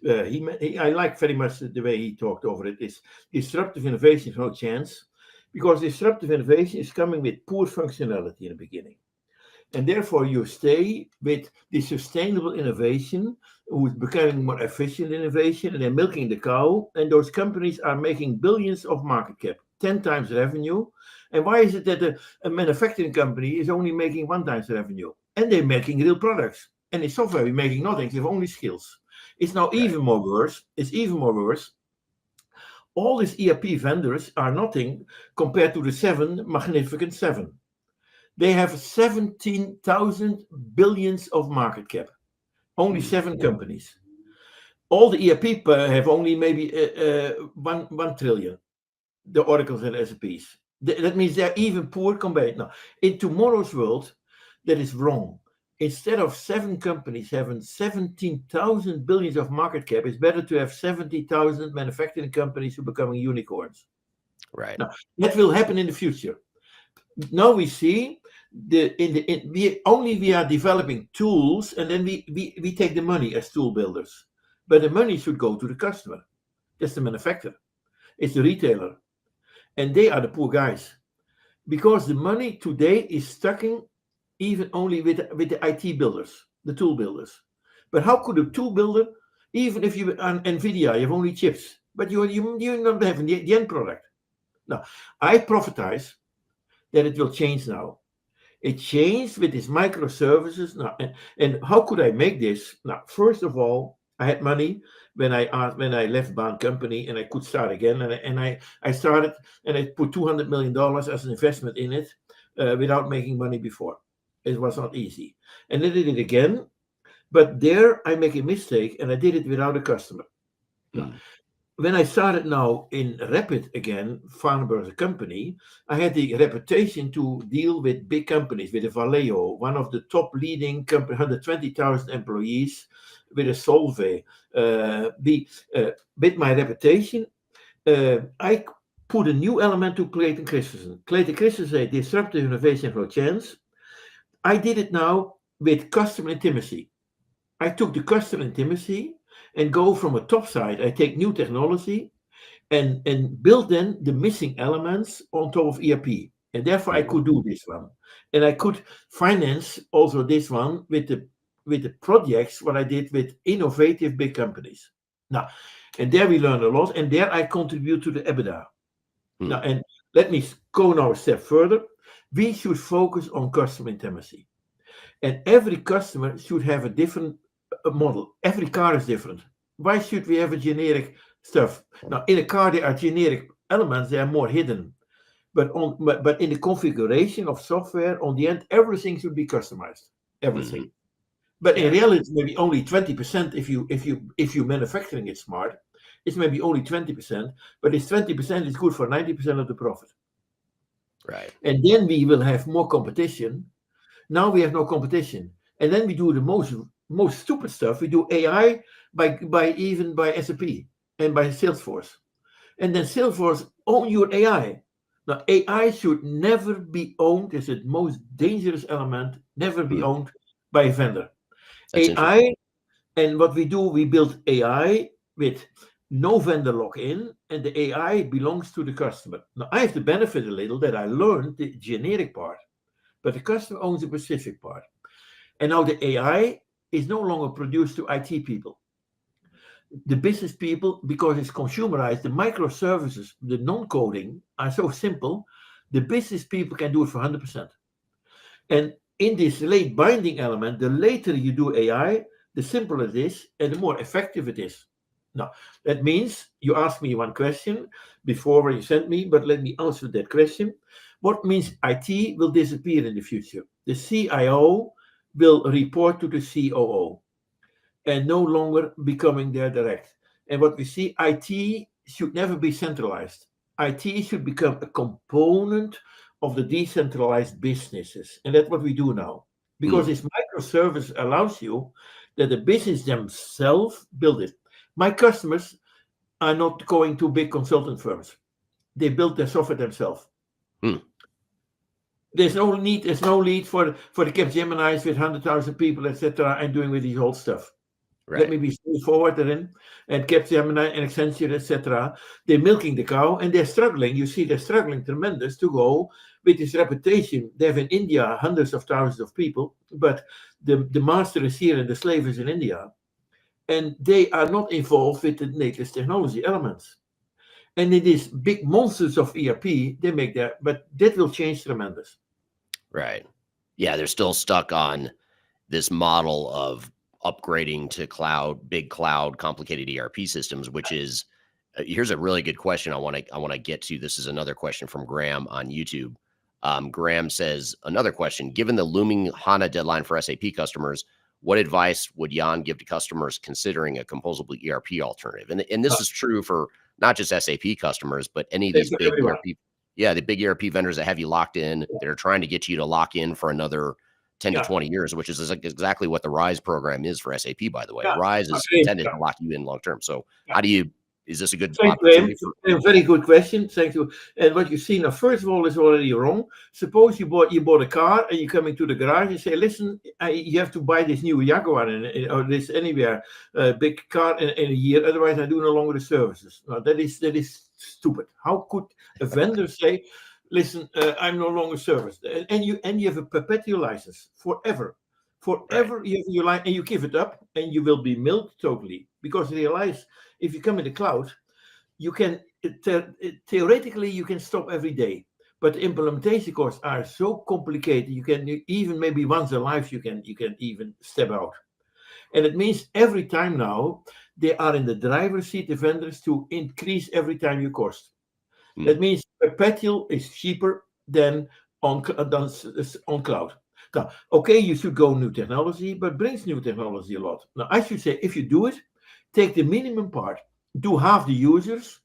I like very much the way he talked over it. Is disruptive innovation is no chance, because disruptive innovation is coming with poor functionality in the beginning, and therefore you stay with the sustainable innovation, who's becoming more efficient innovation, and they're milking the cow. And those companies are making billions of market cap, 10 times revenue. And why is it that a manufacturing company is only making 1 times revenue? And they're making real products. And in software, we're making nothing. They have only skills. It's now even more worse. It's even more worse. All these ERP vendors are nothing compared to the 7 magnificent 7. They have 17,000 billions of market cap. Only 7 companies. all the ERP have only maybe 1 trillion, the Oracles and SAPs. That means they're even poor compared. Now, in tomorrow's world, that is wrong. Instead of 7 companies having 17,000 billions of market cap, it's better to have 70,000 manufacturing companies who are becoming unicorns. Right. Now, that will happen in the future. Now we see we are developing tools, and then we take the money as tool builders. But the money should go to the customer. That's the manufacturer. It's the retailer. And they are the poor guys. Because the money today is stuck in even only with the IT builders, the tool builders. But how could a tool builder, even if you on NVIDIA, you have only chips, but you're not having the end product. Now, I prophesize that it will change now. It changed with these microservices. Now, and how could I make this? Now, first of all, I had money when I left Baan company, and I could start again. And I started, and I put $200 million as an investment in it without making money before. It was not easy. And then I did it again. But there I make a mistake, and I did it without a customer. Now, when I started now in Rappit again, Vandenburg company, I had the reputation to deal with big companies, with a Vallejo, one of the top leading company, 120,000 employees, with a Solvay. With my reputation, I put a new element to Clayton Christensen. Clayton Christensen, disruptive innovation for chance. I did it now with customer intimacy. I took the customer intimacy and go from a top side. I take new technology and build then the missing elements on top of ERP. And therefore I could do this one. And I could finance also this one with the projects what I did with innovative big companies. Now, and there we learn a lot, and there I contribute to the EBITDA. Now, and let me go now a step further. We should focus on customer intimacy. And every customer should have a different model. Every car is different. Why should we have a generic stuff? Now, in a car, there are generic elements, they are more hidden. But in the configuration of software, on the end, everything should be customized. Everything. But in reality, maybe only 20% if you manufacturing it smart. It's maybe only 20%, but this 20% is good for 90% of the profit. Right. And then we will have more competition. Now we have no competition. And then we do the most stupid stuff. We do AI by SAP and by Salesforce. And then Salesforce own your AI. Now, AI should never be owned. It's the most dangerous element, never be owned by a vendor. That's AI, and what we do, we build AI with no vendor lock-in, and the AI belongs to the customer. Now, I have the benefit a little that I learned the generic part, but the customer owns the specific part. And now the AI is no longer produced to IT people. The business people, because it's consumerized, the microservices, the non-coding are so simple, the business people can do it for 100%. And in this late binding element, the later you do AI, the simpler it is and the more effective it is. Now, that means you asked me one question before when you sent me, but let me answer that question. What means IT will disappear in the future? The CIO will report to the COO and no longer becoming their direct. And what we see, IT should never be centralized. IT should become a component of the decentralized businesses. And that's what we do now. Because this microservice allows you that the business themselves build it. My customers are not going to big consultant firms. They build their software themselves. There's no need for the Capgeminis with 100,000 people, etc., and doing with the whole stuff. Right. Let me be straightforward therein. And Capgemini and Accenture, etc., they're milking the cow and they're struggling. You see, they're struggling tremendous to go with this reputation. They have in India hundreds of thousands of people, but the master is here and the slave is in India. And they are not involved with the latest technology elements. And in these big monsters of ERP, they make that, but that will change tremendous. Right. Yeah, they're still stuck on this model of upgrading to cloud, big cloud, complicated ERP systems, which is, here's a really good question I want to get to. This is another question from Graham on YouTube. Graham says, another question, given the looming HANA deadline for SAP customers, what advice would Jan give to customers considering a composable ERP alternative? And this is true for not just SAP customers, but any of these big everyone. ERP, the big ERP vendors that have you locked in, that are trying to get you to lock in for another 10 to 20 years, which is exactly what the RISE program is for SAP, by the way. RISE is intended to lock you in long term. So is this a good opportunity? A very good question. Thank you. And what you see now, first of all, is already wrong. Suppose you bought a car and you come into the garage and say, listen, you have to buy this new Jaguar or this anywhere big car in a year. Otherwise, I do no longer the services. Now, that is stupid. How could a vendor say, listen, I'm no longer serviced, and you have a perpetual license forever. Forever, right. You have your license, and you give it up, and you will be milked totally. Because realize, if you come in the cloud, you can theoretically you can stop every day, but the implementation costs are so complicated. You can even maybe once in life you can even step out, and it means every time now they are in the driver's seat, the vendors, to increase every time you cost. That means perpetual is cheaper than on cloud. Now, okay, you should go new technology, but brings new technology a lot. Now, I should say, if you do it, take the minimum part, do half the users,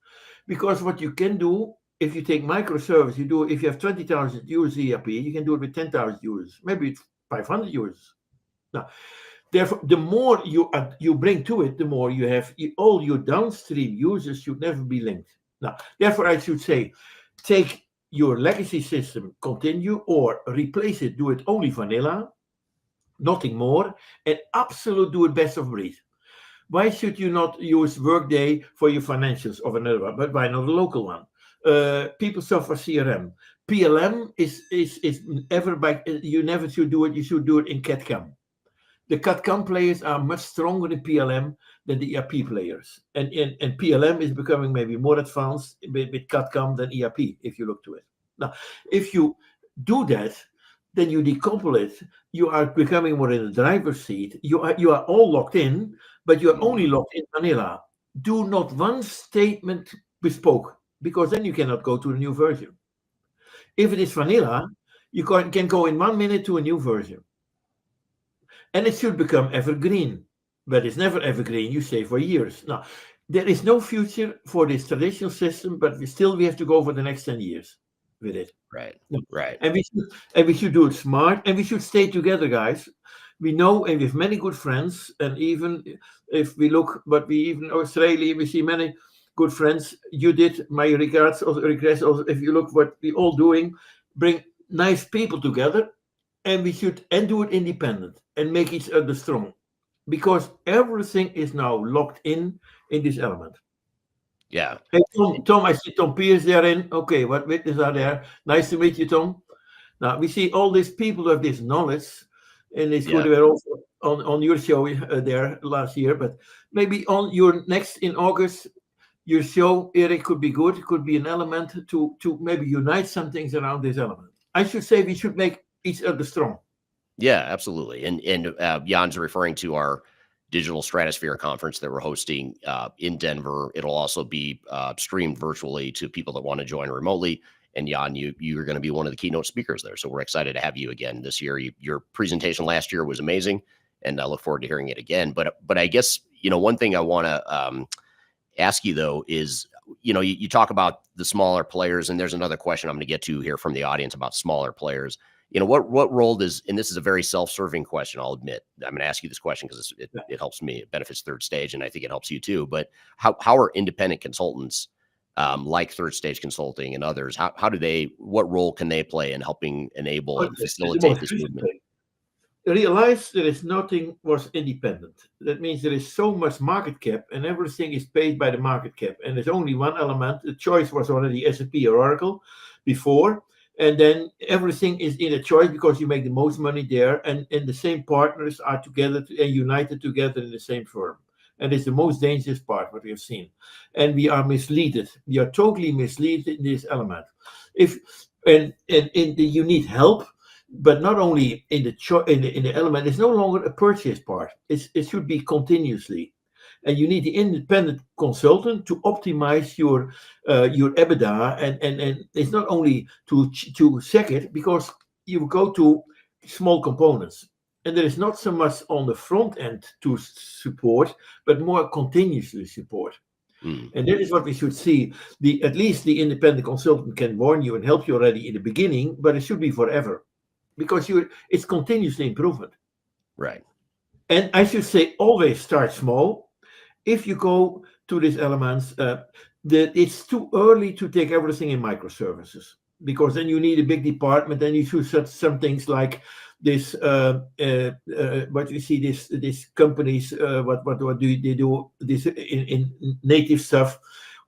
because what you can do, if you take microservice, if you have 20,000 users ERP, you can do it with 10,000 users, maybe 500 users. Now, therefore, the more you bring to it, the more you have. All your downstream users should never be linked. Now, therefore, I should say, take your legacy system, continue, or replace it, do it only vanilla, nothing more, and absolute do it best of breed. Why should you not use Workday for your financials of another one, but why not a local one? PeopleSoft for CRM. PLM is ever by, you never should do it, you should do it in CAD/CAM. The CAD/CAM players are much stronger in PLM than the ERP players. And PLM is becoming maybe more advanced with CAD/CAM than ERP, if you look to it. Now, if you do that, then you decouple it. You are becoming more in the driver's seat. You are all locked in, but you are only locked in vanilla. Do not one statement bespoke, because then you cannot go to a new version. If it is vanilla, you can go in 1 minute to a new version. And it should become evergreen, but it's never evergreen. You stay for years. Now, there is no future for this traditional system, but we have to go for the next 10 years with it. Right. And we should do it smart, and we should stay together, guys. We know, and we have many good friends, and even if we look, even Australia, we see many good friends. You did my regrets. Also, if you look what we all doing, bring nice people together. And we should do it independent and make each other strong, because everything is now locked in this element. Yeah. Hey, Tom, I see Tom Pierce therein. Okay, what witnesses are there? Nice to meet you, Tom. Now, we see all these people who have this knowledge, and it's good. We were also on your show there last year, but maybe on your next in August, your show, Eric, could be good. It could be an element to maybe unite some things around this element. I should say we should make each other strong. Yeah, absolutely. And Jan's referring to our Digital Stratosphere conference that we're hosting in Denver. It'll also be streamed virtually to people that want to join remotely. And Jan, you're going to be one of the keynote speakers there. So we're excited to have you again this year. Your presentation last year was amazing, and I look forward to hearing it again. But I guess, one thing I want to ask you, though, is, you talk about the smaller players, and there's another question I'm going to get to here from the audience about smaller players. What role does, and this is a very self-serving question, I'll admit. I'm going to ask you this question because it helps me. It benefits Third Stage, and I think it helps you too. But how are independent consultants like Third Stage Consulting and others, what role can they play in helping enable and facilitate this movement? Realize there is nothing was independent. That means there is so much market cap, and everything is paid by the market cap. And there's only one element. The choice was already SAP or Oracle before. And then everything is in a choice because you make the most money there, and the same partners are together and united together in the same firm. And it's the most dangerous part, what we have seen. And we are misled. We are totally misled in this element. You need help, but not only in the element. It's no longer a purchase part. It should be continuously. And you need the independent consultant to optimize your EBITDA, and it's not only to check it, because you go to small components. And there is not so much on the front end to support, but more continuously support. And that is what we should see. At least the independent consultant can warn you and help you already in the beginning, but it should be forever, because it's continuously improvement. Right. And I should say, always start small. If you go to these elements, it's too early to take everything in microservices, because then you need a big department, and you should set some things like this. What you see, these companies, what do they do? This in native stuff,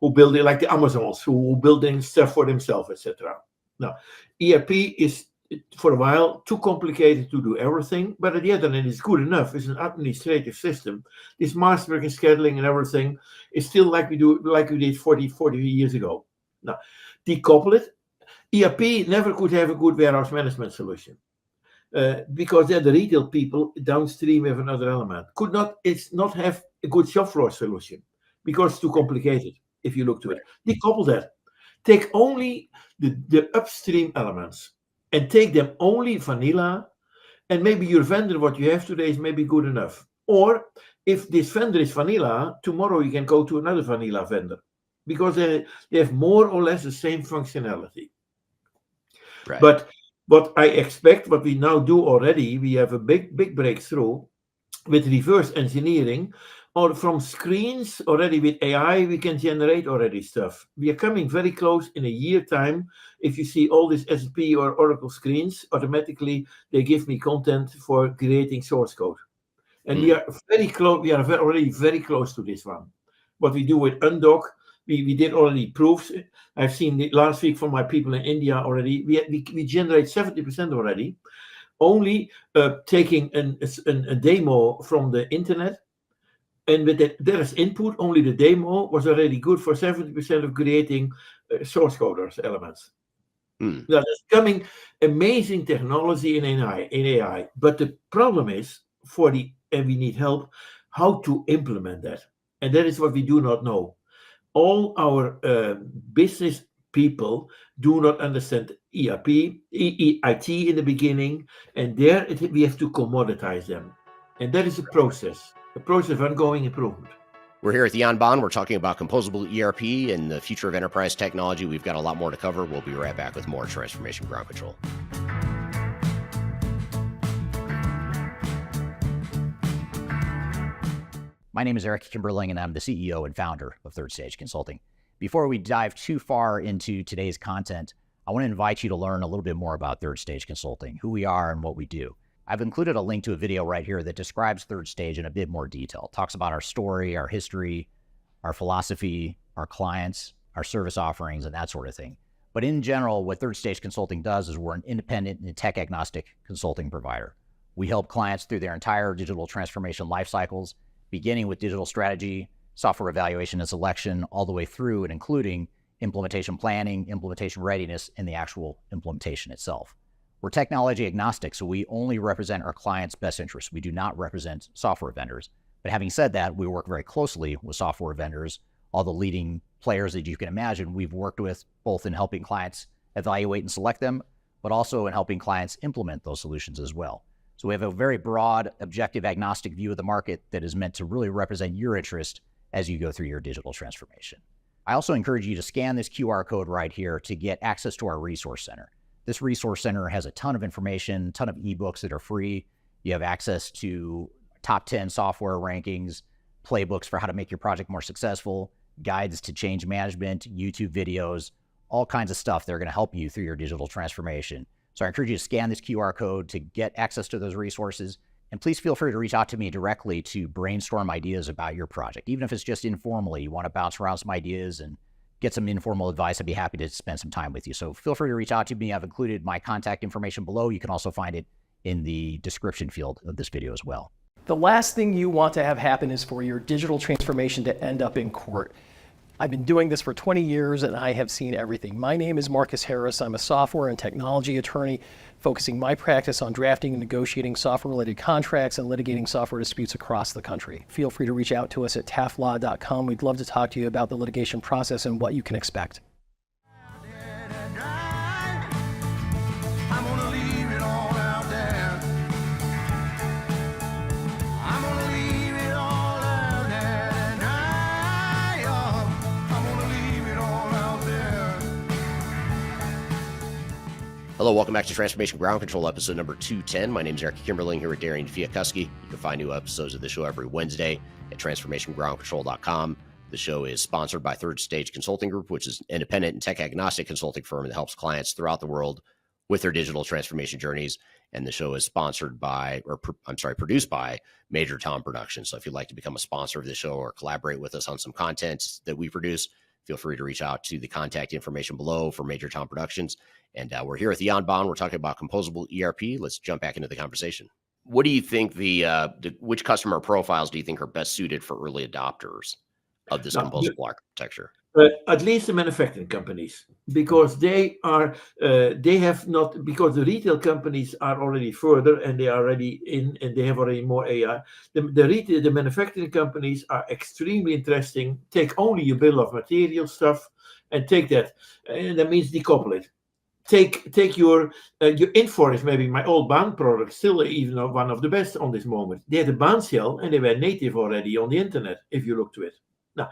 who build it, like the Amazons, who building stuff for themselves, etc. Now, ERP is, for a while, too complicated to do everything, but at the other end, it's good enough. It's an administrative system. This mastering and scheduling and everything is still like we did 40 years ago. Now, decouple it. ERP never could have a good warehouse management solution, because they're the retail people downstream have another element. It's not have a good shop floor solution, because it's too complicated if you look to it. Decouple that. Take only the upstream elements, and take them only vanilla, and maybe your vendor, what you have today, is maybe good enough. Or if this vendor is vanilla, tomorrow you can go to another vanilla vendor, because they have more or less the same functionality. Right. But what I expect, what we now do already, we have a big breakthrough with reverse engineering, or from screens already with AI, we can generate already stuff. We are coming very close in a year time. If you see all these SAP or Oracle screens, automatically they give me content for creating source code. And we are very close. We are already very close to this one. What we do with Undoc, we did already proofs. I've seen it last week from my people in India already. We generate 70% already, only taking a demo from the internet. And with that, there is input, only the demo was already good for 70% of creating source coders elements. Now, there's coming amazing technology in AI. But the problem is, and we need help, how to implement that. And that is what we do not know. All our business people do not understand ERP, IT in the beginning, and we have to commoditize them. And that is a process of ongoing improvement. We're here at the Baan. We're talking about composable ERP and the future of enterprise technology. We've got a lot more to cover. We'll be right back with more Transformation Ground Control. My name is Eric Kimberling, and I'm the CEO and founder of Third Stage Consulting. Before we dive too far into today's content, I want to invite you to learn a little bit more about Third Stage Consulting, who we are and what we do. I've included a link to a video right here that describes Third Stage in a bit more detail. It talks about our story, our history, our philosophy, our clients, our service offerings, and that sort of thing. But in general, what Third Stage Consulting does is we're an independent and tech-agnostic consulting provider. We help clients through their entire digital transformation life cycles, beginning with digital strategy, software evaluation and selection, all the way through and including implementation planning, implementation readiness, and the actual implementation itself. We're technology agnostic, so we only represent our clients' best interests. We do not represent software vendors. But having said that, we work very closely with software vendors, all the leading players that you can imagine we've worked with, both in helping clients evaluate and select them, but also in helping clients implement those solutions as well. So we have a very broad, objective, agnostic view of the market that is meant to really represent your interest as you go through your digital transformation. I also encourage you to scan this QR code right here to get access to our resource center. This resource center has a ton of information, a ton of ebooks that are free. You have access to top 10 software rankings, playbooks for how to make your project more successful, guides to change management, YouTube videos, all kinds of stuff that are going to help you through your digital transformation. So I encourage you to scan this QR code to get access to those resources. And please feel free to reach out to me directly to brainstorm ideas about your project. Even if it's just informally, you want to bounce around some ideas and get some informal advice, I'd be happy to spend some time with you. So feel free to reach out to me. I've included my contact information below. You can also find it in the description field of this video as well. The last thing you want to have happen is for your digital transformation to end up in court. I've been doing this for 20 years and I have seen everything. My name is Marcus Harris. I'm a software and technology attorney focusing my practice on drafting and negotiating software-related contracts and litigating software disputes across the country. Feel free to reach out to us at taflaw.com. We'd love to talk to you about the litigation process and what you can expect. Hello, welcome back to Transformation Ground Control, episode number 210. My name is Eric Kimberling here with Darian Chwialkowski. You can find new episodes of the show every Wednesday at transformationgroundcontrol.com. The show is sponsored by Third Stage Consulting Group, which is an independent and tech-agnostic consulting firm that helps clients throughout the world with their digital transformation journeys. And the show is produced by Major Tom Productions. So if you'd like to become a sponsor of the show or collaborate with us on some content that we produce, feel free to reach out to the contact information below for Major Tom Productions. And we're here with Baan. We're talking about Composable ERP. Let's jump back into the conversation. What do you think which customer profiles do you think are best suited for early adopters of this composable architecture? At least the manufacturing companies, because because the retail companies are already further and they are already in and they have already more AI. The manufacturing companies are extremely interesting. Take only your bill of material stuff and take that, and that means decouple it. Take your Infor is maybe my old Baan product, still even one of the best on this moment. They had a Baan shell and they were native already on the internet. If you look to it now.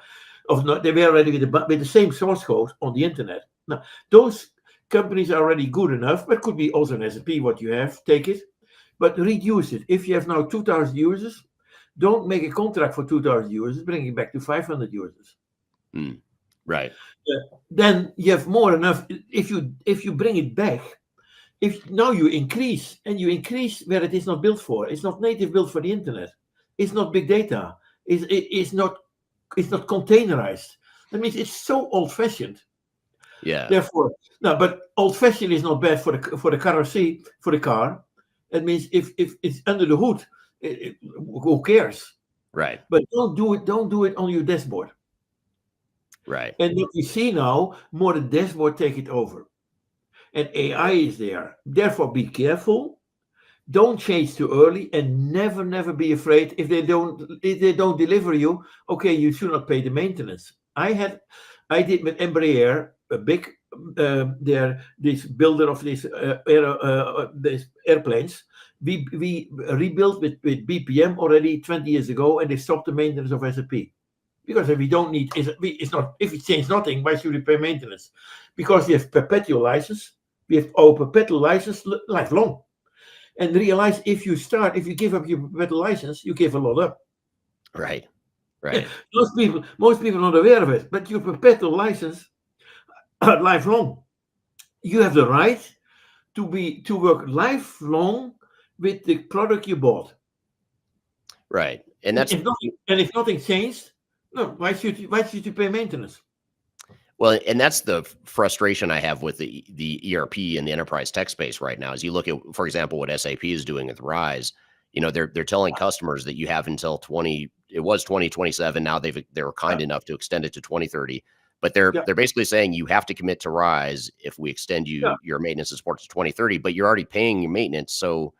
They were already with the same source code on the internet. Now, those companies are already good enough, but could be also an SAP what you have, take it, but reduce it. If you have now 2,000 users, don't make a contract for 2,000 users, bring it back to 500 users. Right. Then you have more enough. If you bring it back, if now you increase where it is not built for. It's not native built for the internet. It's not big data. It's not containerized. That means it's so old-fashioned. Yeah. Therefore, no, but old-fashioned is not bad for the carrosserie, for the car. That means if it's under the hood, who cares? Right. But don't do it on your dashboard. Right. And what we see now, more the dashboard take it over, and AI is there. Therefore, be careful. Don't change too early, and never be afraid if they don't deliver you. Okay, you should not pay the maintenance. I did with Embraer, a big this builder of these airplanes. We rebuilt with BPM already 20 years ago, and they stopped the maintenance of SAP because if we don't need it's not if we change nothing, why should we pay maintenance? Because we have perpetual license. We have our perpetual license lifelong. And realize if you give up your perpetual license, you give a lot up. Right. Most people are not aware of it, but your perpetual license are lifelong. You have the right to work lifelong with the product you bought. Right. And that's if nothing changed, no, why should you pay maintenance? Well, and that's the frustration I have with the ERP and the enterprise tech space right now. Is you look at, for example, what SAP is doing with Rise. They're telling customers that you have until 2027. Now they're kind enough to extend it to 2030, but they're basically saying you have to commit to Rise if we extend your maintenance and support to 2030. But you're already paying your maintenance, so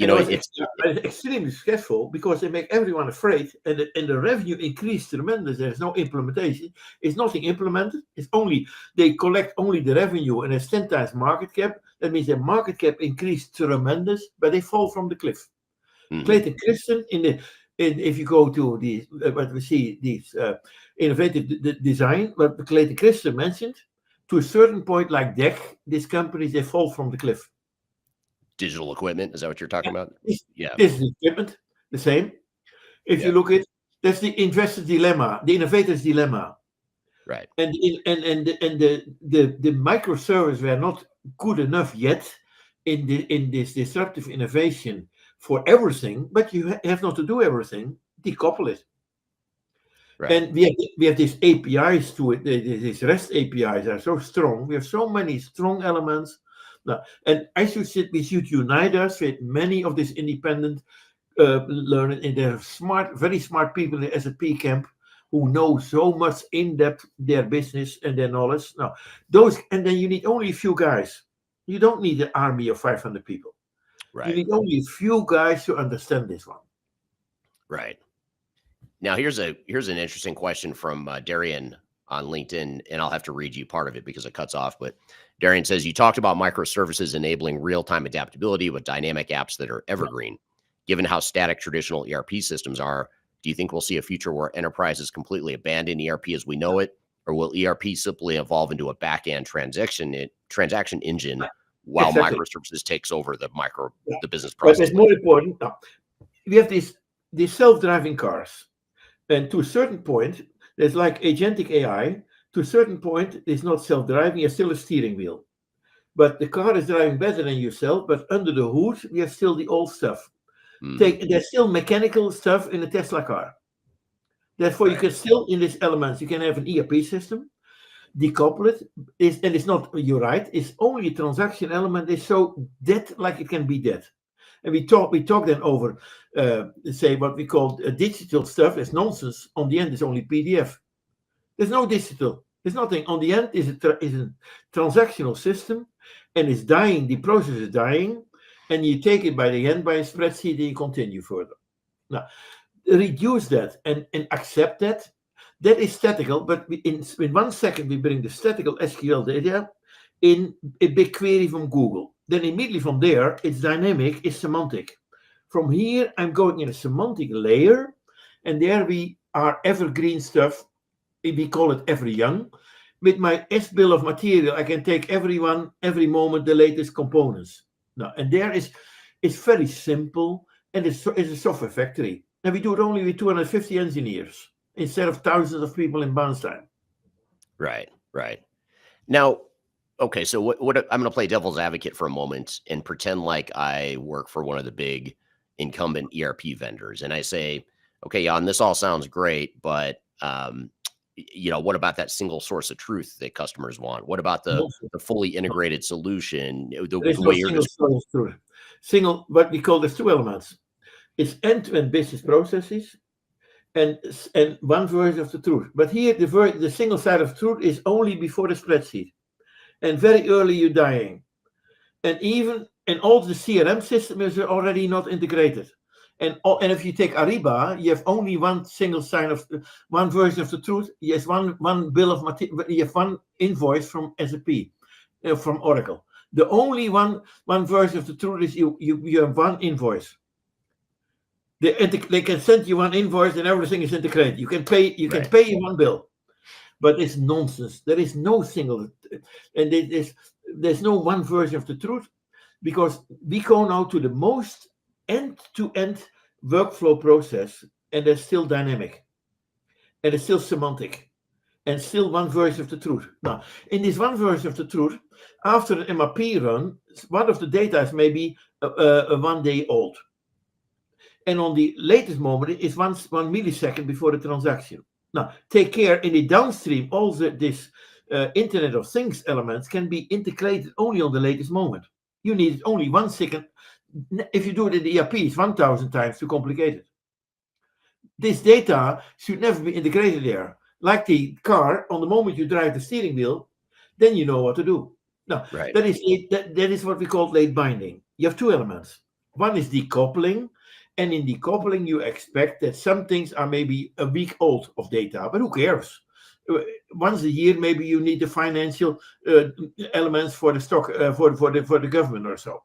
it's extremely stressful because they make everyone afraid, and the revenue increased tremendous. There's no implementation. It's nothing implemented. It's only they collect only the revenue, and it's 10 times market cap. That means their market cap increased tremendous, but they fall from the cliff. Mm-hmm. Clayton Christensen if you go to the what we see these innovative design, what Clayton Christensen mentioned, to a certain point, like DEC, these companies they fall from the cliff. Digital equipment, is that what you're talking about? This is equipment, the same. If you look at that's the investor's dilemma, the innovator's dilemma. Right. And the microservices were not good enough yet in this disruptive innovation for everything, but you have not to do everything. Decouple it. Right. And we have these APIs to it. These REST APIs are so strong. We have so many strong elements. Now, and we should unite us with many of these independent learners, and they're smart, very smart people in the SAP camp who know so much in depth their business and their knowledge. Now, and then you need only a few guys. You don't need an army of 500 people. Right. You need only a few guys to understand this one. Right. Now, here's an interesting question from Darian on LinkedIn, and I'll have to read you part of it because it cuts off. But Darian says, you talked about microservices enabling real-time adaptability with dynamic apps that are evergreen. Given how static traditional ERP systems are, do you think we'll see a future where enterprises completely abandon ERP as we know it, or will ERP simply evolve into a back-end transaction engine while Exactly. microservices takes over the business But process. it's more important. Now, we have these self-driving cars, and to a certain point, there's like agentic AI. To a certain point, it's not self-driving; it's still a steering wheel. But the car is driving better than yourself. But under the hood, we have still the old stuff. There's still mechanical stuff in the Tesla car. Therefore, you can still, in these elements, you can have an ERP system, decouple it, and it's not, you're right, it's only a transaction element, is so dead like it can be dead. And we talk then over, say, what we call digital stuff is nonsense. On the end, it's only PDF. There's no digital. There's nothing. On the end is a transactional system, and it's dying. The process is dying, and you take it by the end by a spreadsheet, and you continue further. Now, reduce that and accept that. That is statical, but in 1 second we bring the statical SQL data in a big query from Google. Then immediately from there, it's dynamic, it's semantic. From here, I'm going in a semantic layer, and there we are evergreen stuff. We call it every young. With my S-bill of material, I can take every moment, the latest components. Now, and there it's very simple, and it's a software factory. And we do it only with 250 engineers instead of thousands of people in Baan's time. Right. Now, okay, so what I'm going to play devil's advocate for a moment and pretend like I work for one of the big incumbent ERP vendors, and I say, okay, Jan, this all sounds great, but what about that single source of truth that customers want? What about the fully integrated solution? There's no single source of truth. What we call, there's two elements. It's end-to-end business processes and one version of the truth. But here, the single side of truth is only before the spreadsheet. And very early, you're dying. And all the CRM systems are already not integrated. And if you take Ariba, you have only one single sign of one version of the truth. Yes, one bill of material. You have one invoice from SAP, from Oracle. The only one version of the truth is you have one invoice. They can send you one invoice and everything is integrated. You can pay one bill, but it's nonsense. There is no single, and there's no one version of the truth, because we go now to the most end-to-end workflow process, and it's still dynamic, and it's still semantic, and still one version of the truth. Now, in this one version of the truth, after an MRP run, one of the data is maybe 1 day old. And on the latest moment, it's 1 millisecond before the transaction. Now, take care, in the downstream, all this Internet of Things elements can be integrated only on the latest moment. You need only 1 second. If you do it in the ERP, it's 1,000 times too complicated. This data should never be integrated there. Like the car, on the moment you drive the steering wheel, then you know what to do. Now, that is what we call late binding. You have two elements. One is decoupling. And in decoupling, you expect that some things are maybe a week old of data, but who cares? Once a year, maybe you need the financial elements for the stock, for the government or so.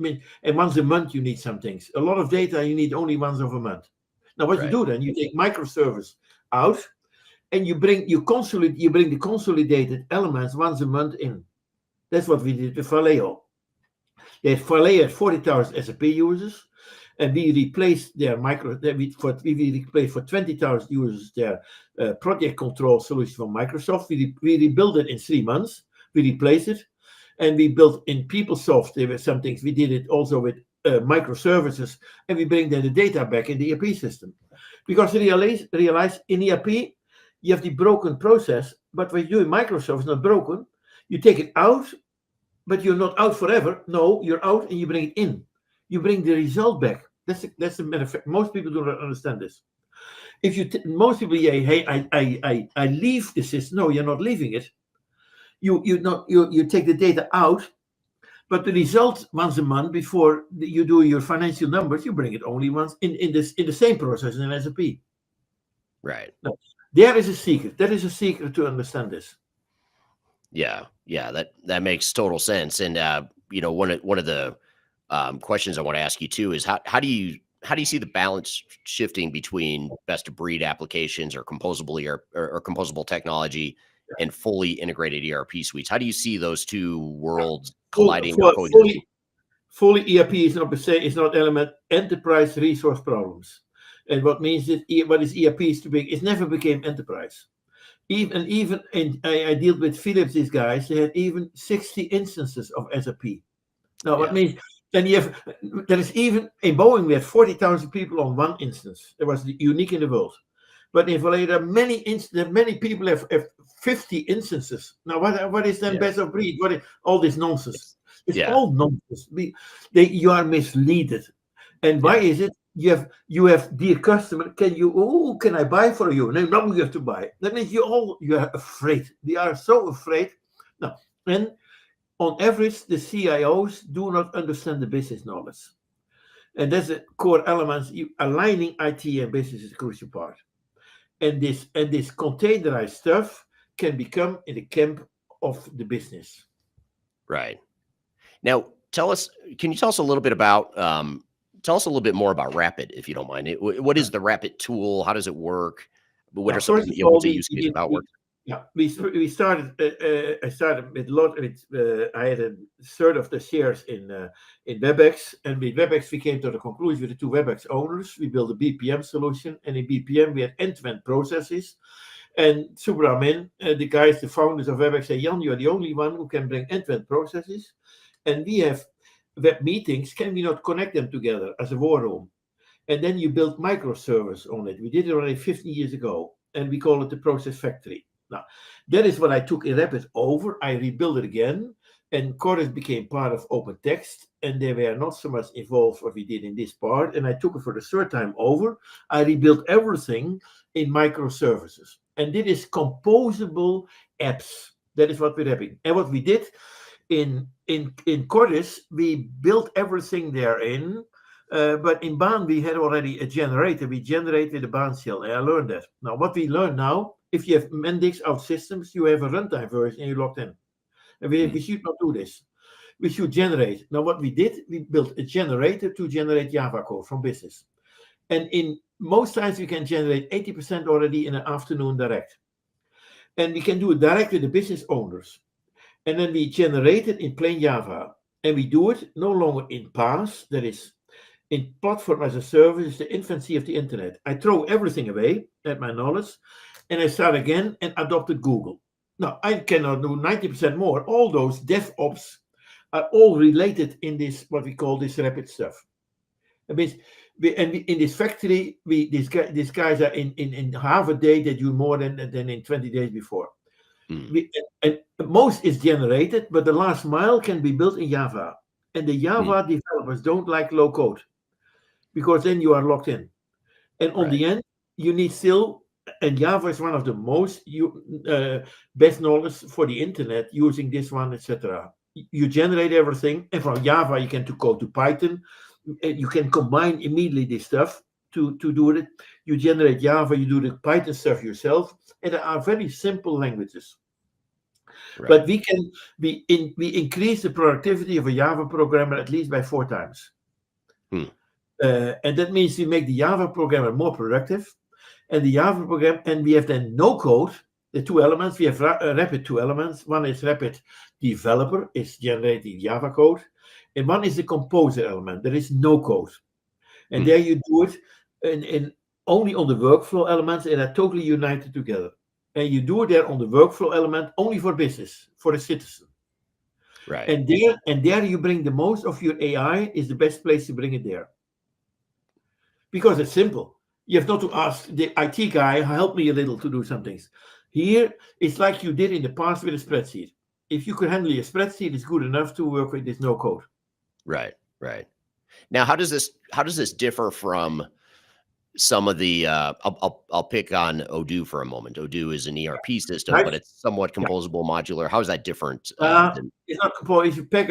I mean, and once a month you need some things. A lot of data you need only once of a month. Now, what you do then? You take microservice out, and you bring the consolidated elements once a month in. That's what we did with Vallejo. Vallejo had 40,000 SAP users. And we replaced their we replaced for 20,000 users their project control solution from Microsoft. We rebuilt it in 3 months. We replaced it, and we built in PeopleSoft. There were some things we did it also with microservices, and we bring then the data back in the ERP system, because realize in ERP you have the broken process, but what you do in Microsoft is not broken. You take it out, but you're not out forever. No, you're out and you bring it in. You bring the result back. That's the matter of fact. Most people do not understand this. If you most people say, "Hey, I leave the system." No, you're not leaving it. You take the data out, but the result once a month before you do your financial numbers, you bring it only once in the same process in SAP. Right. Now, there is a secret. That is a secret to understand this. Yeah, that makes total sense. And one of the questions I want to ask you too is how do you see the balance shifting between best of breed applications or composable ERP or composable technology and fully integrated ERP suites? How do you see those two worlds colliding or coexisting. Fully ERP is not per se, is not element enterprise resource problems. And what means that what is ERP is too big, it never became enterprise. Even I dealt with Philips, these guys, they had even 60 instances of SAP. Now, what means, then there is even, in Boeing, we had 40,000 people on one instance. It was unique in the world. But in Valeda, many people have 50 instances. Now, what is then best of breed? What is all this nonsense? It's all nonsense. You are misleaded. And why is it? You have dear customer, can I buy for you? No, you have to buy. That means you are afraid. We are so afraid. Now, and on average, the CIOs do not understand the business knowledge. And that's a core element. Aligning IT and business is a crucial part. And this containerized stuff can become in the camp of the business. Right. Now, can you tell us a little bit about, tell us a little bit more about Rappit, if you don't mind. What is the Rappit tool? How does it work? What are some of the use cases about work? Yeah, we started. I started with a lot. I had a third of the shares in WebEx, and with WebEx we came to the conclusion with the two WebEx owners. We built a BPM solution, and in BPM we had end-to-end processes. And Subramin, the founders of WebEx, say, Jan, you are the only one who can bring end-to-end processes, and we have web meetings. Can we not connect them together as a war room? And then you build microservice on it. We did it already 15 years ago, and we call it the process factory. Now, that is what I took in Rappit over. I rebuilt it again, and Chorus became part of open text, and they were not so much involved what we did in this part, and I took it for the third time over. I rebuilt everything in microservices, and this is composable apps. That is what we're having. And what we did in Chorus, we built everything therein, but in Baan we had already a generator. We generated a Baan shell, and I learned that. Now, what we learn now, if you have Mendix out systems, you have a runtime version and you're logged in. And we should not do this. We should generate. Now, what we did, we built a generator to generate Java code from business. And in most times, we can generate 80% already in an afternoon direct. And we can do it direct with the business owners. And then we generate it in plain Java. And we do it no longer in PaaS, that is in platform as a service, the infancy of the internet. I throw everything away, at my knowledge, and I start again and adopted Google. Now, I cannot do 90% more. All those DevOps are all related in this, what we call this Rappit stuff. That means, in this factory, these guys are in half a day, they do more than in 20 days before. And most is generated, but the last mile can be built in Java. And the Java developers don't like low code, because then you are locked in. And on the end, you need still, and Java is one of the most best knowledge for the internet using this one, etc. You generate everything, and from Java you can go to Python. You can combine immediately this stuff to do it. You generate Java, you do the Python stuff yourself, and there are very simple languages. But we increase the productivity of a Java programmer at least by 4 times. And that means we make the Java programmer more productive. And the Java program, and we have then no code, the 2 elements. We have Rappit 2 elements. One is Rappit developer, is generating Java code. And one is the composer element. There is no code. And there you do it in only on the workflow elements, and are totally united together. And you do it there on the workflow element only for business, for the citizen. Right. And there you bring the most of your AI, is the best place to bring it there. Because it's simple. You have not to ask the IT guy, help me a little to do some things. Here, it's like you did in the past with a spreadsheet. If you could handle a spreadsheet, it's good enough to work with this no code. Right. Now, how does this differ from some of the? I'll pick on Odoo for a moment. Odoo is an ERP system, but it's somewhat composable, modular. How is that different? It's not composable. If you pick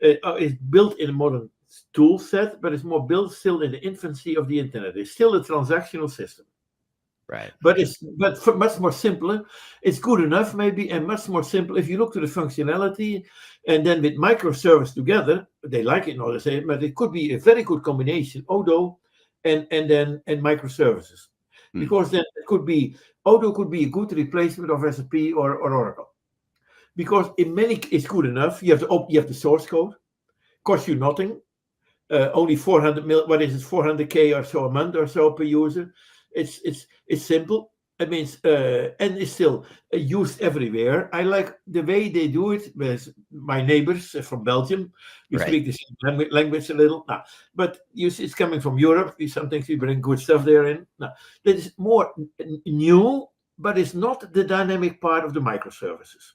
it's built in a modern tool set, but it's more built still in the infancy of the internet. It's still a transactional system. Right. But much more simpler. It's good enough maybe, and much more simple. If you look to the functionality, and then with microservice together, they like it, not the same, but it could be a very good combination, Odoo and microservices. Because then Odoo could be a good replacement of SAP or Oracle. because in many it's good enough. You have the source code, costs you nothing. Only 400 mil. What is it? 400K or so a month or so per user. It's simple. It means and it's still used everywhere. I like the way they do it with my neighbors from Belgium. We Right. speak the same language a little, but you see, it's coming from Europe. Sometimes we bring good stuff there in. That is more new, but it's not the dynamic part of the microservices.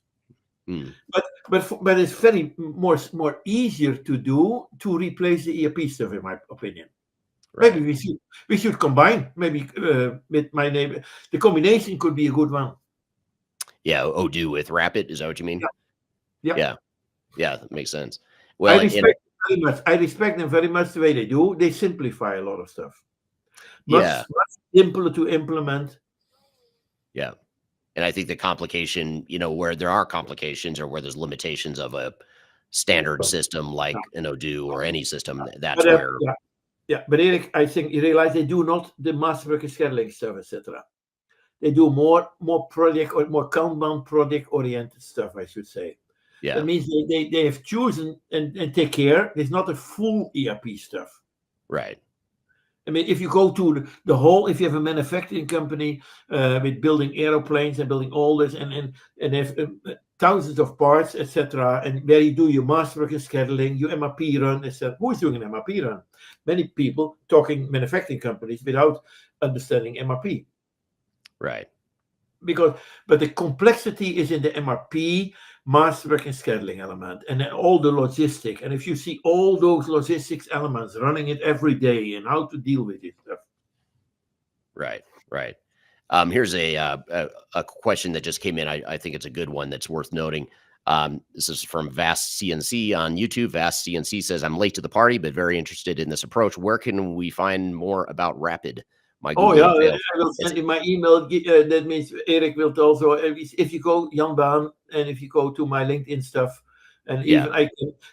But it's very more easier to do to replace the ERP stuff, in my opinion. Right. Maybe we should combine. Maybe with my neighbor, the combination could be a good one. Yeah. Odoo with Rappit. Is that what you mean? Yeah. Yeah. That makes sense. Well, I respect them very much. I respect them very much the way they do. They simplify a lot of stuff. Much simpler to implement. Yeah. And I think the complication, where there are complications or where there's limitations of a standard system like an Odoo or any system, that's where. Yeah, but Eric, I think you realize they do not the masterwork and scheduling stuff, etc. They do more project or more Kanban project oriented stuff, I should say. Yeah. That means they have chosen and take care. It's not a full ERP stuff. Right. I mean, if you go to the whole, if you have a manufacturing company with building aeroplanes and building all this and have thousands of parts, etc., and where you do your masterwork and scheduling, your MRP run, etc. Who is doing an MRP run? Many people talking manufacturing companies without understanding MRP. Right. But the complexity is in the MRP, masterwork and scheduling element, and then all the logistic. And if you see all those logistics elements running it every day and how to deal with it. Right. Here's a question that just came in. I think it's a good one that's worth noting. This is from Vast CNC on YouTube. Vast CNC says, I'm late to the party, but very interested in this approach. Where can we find more about Rappit? I will send you my email. That means Eric will also, if you go Jan Baan and if you go to my LinkedIn stuff, and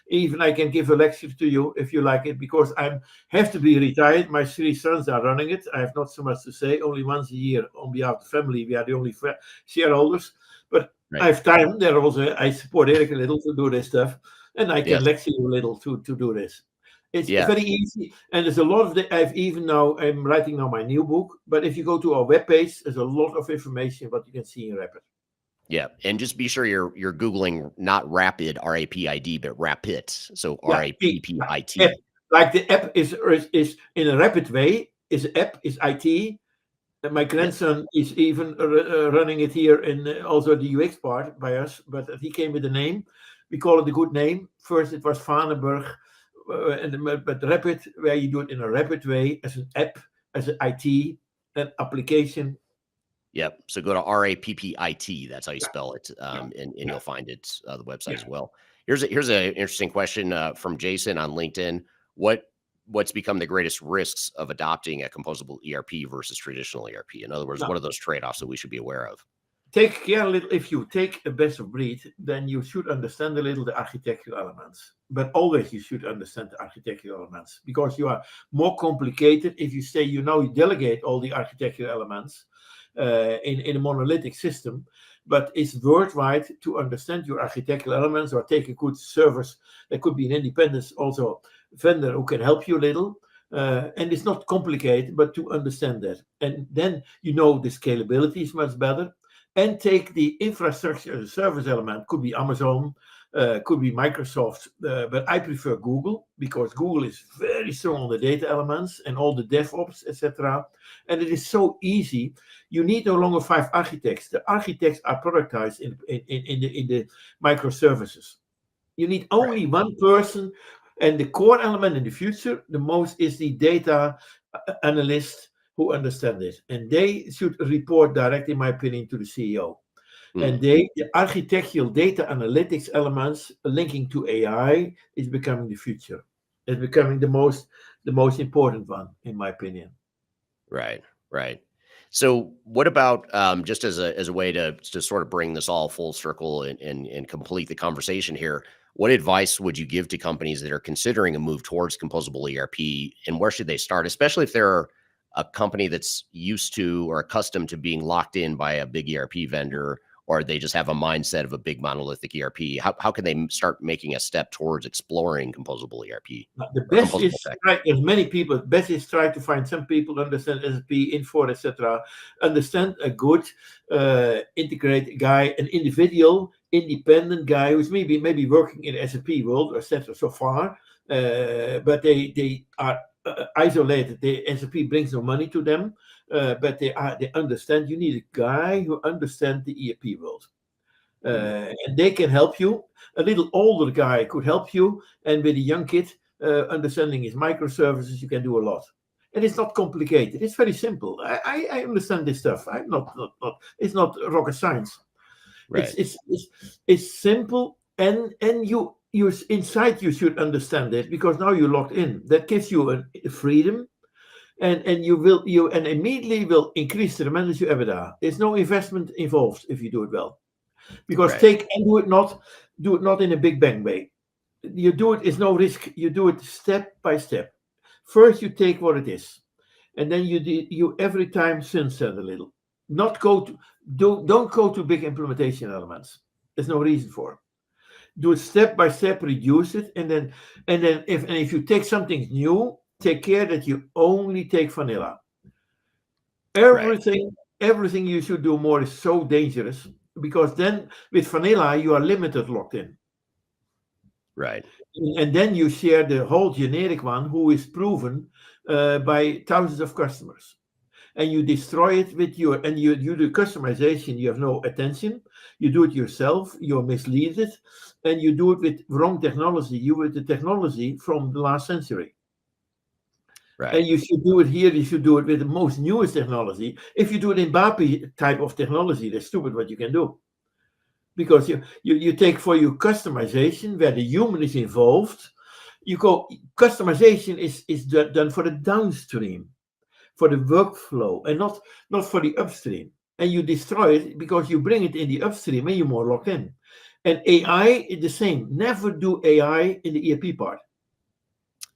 even I can give a lecture to you if you like it, because I have to be retired. My 3 sons are running it. I have not so much to say. Only once a year on behalf of the family, we are the only shareholders. But I have time. There also I support Eric a little to do this stuff, and I can lecture you a little to do this. It's very easy, and there's a lot of I'm writing now my new book, but if you go to our webpage, there's a lot of information what you can see in Rappit. Yeah, and just be sure you're Googling not Rapid, RAPID, but Rappit, so RAPPIT. Like the app is in a rapid way, app is IT. And my grandson is even running it here in also the UX part by us, but he came with a name. We call it a good name. First it was Vandenburg. But Rappit, where you do it in a rapid way, as an app, as an IT, an application. Yep. So go to RAPPIT. That's how you spell it, and you'll find it the website as well. Here's an interesting question from Jason on LinkedIn. What's become the greatest risks of adopting a composable ERP versus traditional ERP? In other words, what are those trade-offs that we should be aware of? Take care a little. If you take a best of breed, then you should understand a little the architectural elements. But always you should understand the architectural elements, because you are more complicated if you say you delegate all the architectural elements in a monolithic system. But it's worthwhile to understand your architectural elements, or take a good service. There could be an independent also vendor who can help you a little. And it's not complicated, but to understand that. And then the scalability is much better. And take the infrastructure as a service element. Could be Amazon, could be Microsoft, but I prefer Google, because Google is very strong on the data elements and all the DevOps, etc. And it is so easy. You need no longer 5 architects. The architects are productized in the microservices. You need only one person, and the core element in the future, the most, is the data analyst who understand it, and they should report directly, in my opinion, to the CEO. And the architectural data analytics elements linking to AI is becoming the future. It's becoming the most important one, in my opinion. Right. So what about just as a way to sort of bring this all full circle and complete the conversation here? What advice would you give to companies that are considering a move towards composable ERP, and where should they start, especially if they're a company that's used to or accustomed to being locked in by a big ERP vendor, or they just have a mindset of a big monolithic ERP? How can they start making a step towards exploring composable ERP? The best composable is, tech? there's many people, the best is try to find some people who understand SAP, Infor, etc. Understand a good integrate guy, an individual, independent guy who's maybe working in the SAP world, etc. so far, but they are isolated. The SAP brings no money to them, but they understand. You need a guy who understands the ERP world. And they can help you. A little older guy could help you, and with a young kid understanding his microservices, you can do a lot. And it's not complicated. It's very simple. I understand this stuff. I'm not. It's not rocket science. Right. It's simple, and you inside you should understand it, because now you're locked in. That gives you a freedom, and you immediately will increase the tremendous your EBITDA. There's no investment involved if you do it well. Because do it not in a big bang way. You do it, it's no risk. You do it step by step. First, you take what it is, and then you every time sunset a little. Don't go to big implementation elements. There's no reason for it. Do it step by step, reduce it, and then if you take something new, take care that you only take vanilla. Everything you should do more is so dangerous, because then with vanilla you are limited, locked in. Right. And then you share the whole generic one, who is proven by thousands of customers, and you destroy it with you do customization. You have no attention. You do it yourself. You mislead it, and you do it with wrong technology. You with the technology from the last century. Right. And you should do it here. You should do it with the most newest technology. If you do it in BAPI type of technology, that's stupid what you can do. Because you take for your customization where the human is involved. Customization is done for the downstream, for the workflow, and not for the upstream. And you destroy it because you bring it in the upstream and you're more locked in. And AI is the same. Never do AI in the ERP part.